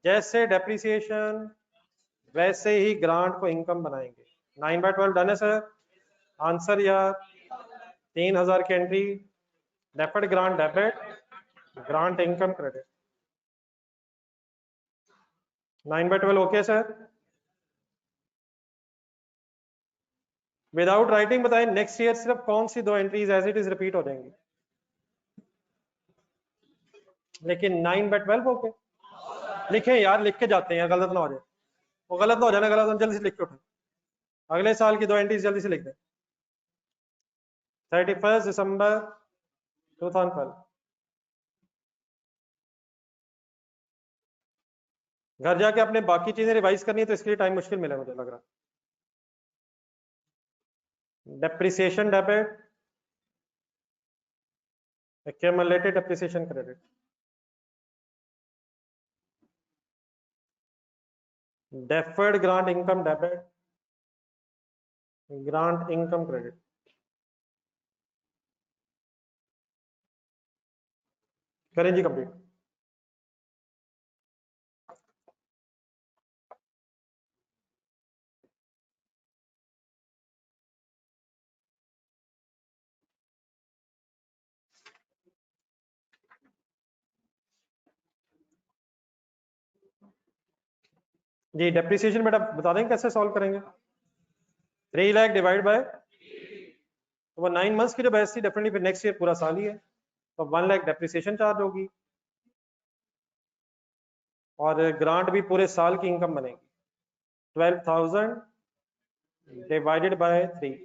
जैसे डेप्रिसिएशन वैसे ही ग्रांट को इनकम बनाएंगे। 9/12 डन है सर। आंसर यार 3,000 की entry, deferred grant debit grant income credit. 9/12 okay sir. Without writing बताएं नेक्स्ट ईयर सिर्फ कौन सी दो entries as it is repeat हो जाएंगी? लेकिन 9/12 ओके लिखें यार, लिख के जाते हैं, गलत ना हो जाए। वो गलत ना हो जाना, गलत जल्दी से लिख के उठे। अगले साल की 2 एंट्रीज जल्दी से लिख दें। 31 दिसंबर 2012। घर जाके अपने बाकी चीजें रिवाइज करनी है तो इसके लिए टाइम मुश्किल मिलेगा मुझे लग रहा है। Depreciation debit, accumulated depreciation credit, deferred grant income debit, grant income credit. करें जी कंप्लीट। जी डेप्रिसिएशन बेटा बता देंगे कैसे सॉल्व करेंगे। 3 लाख डिवाइड बाय, तो वो 9 मंथ्स की जो बैच थी डेफिनेटली फिर नेक्स्ट ईयर पूरा साल ही है, तो 1 लाख डेप्रिसिएशन चार्ज होगी और ग्रांट भी पूरे साल की इनकम बनेगी। 12,000 डिवाइडेड बाय 3,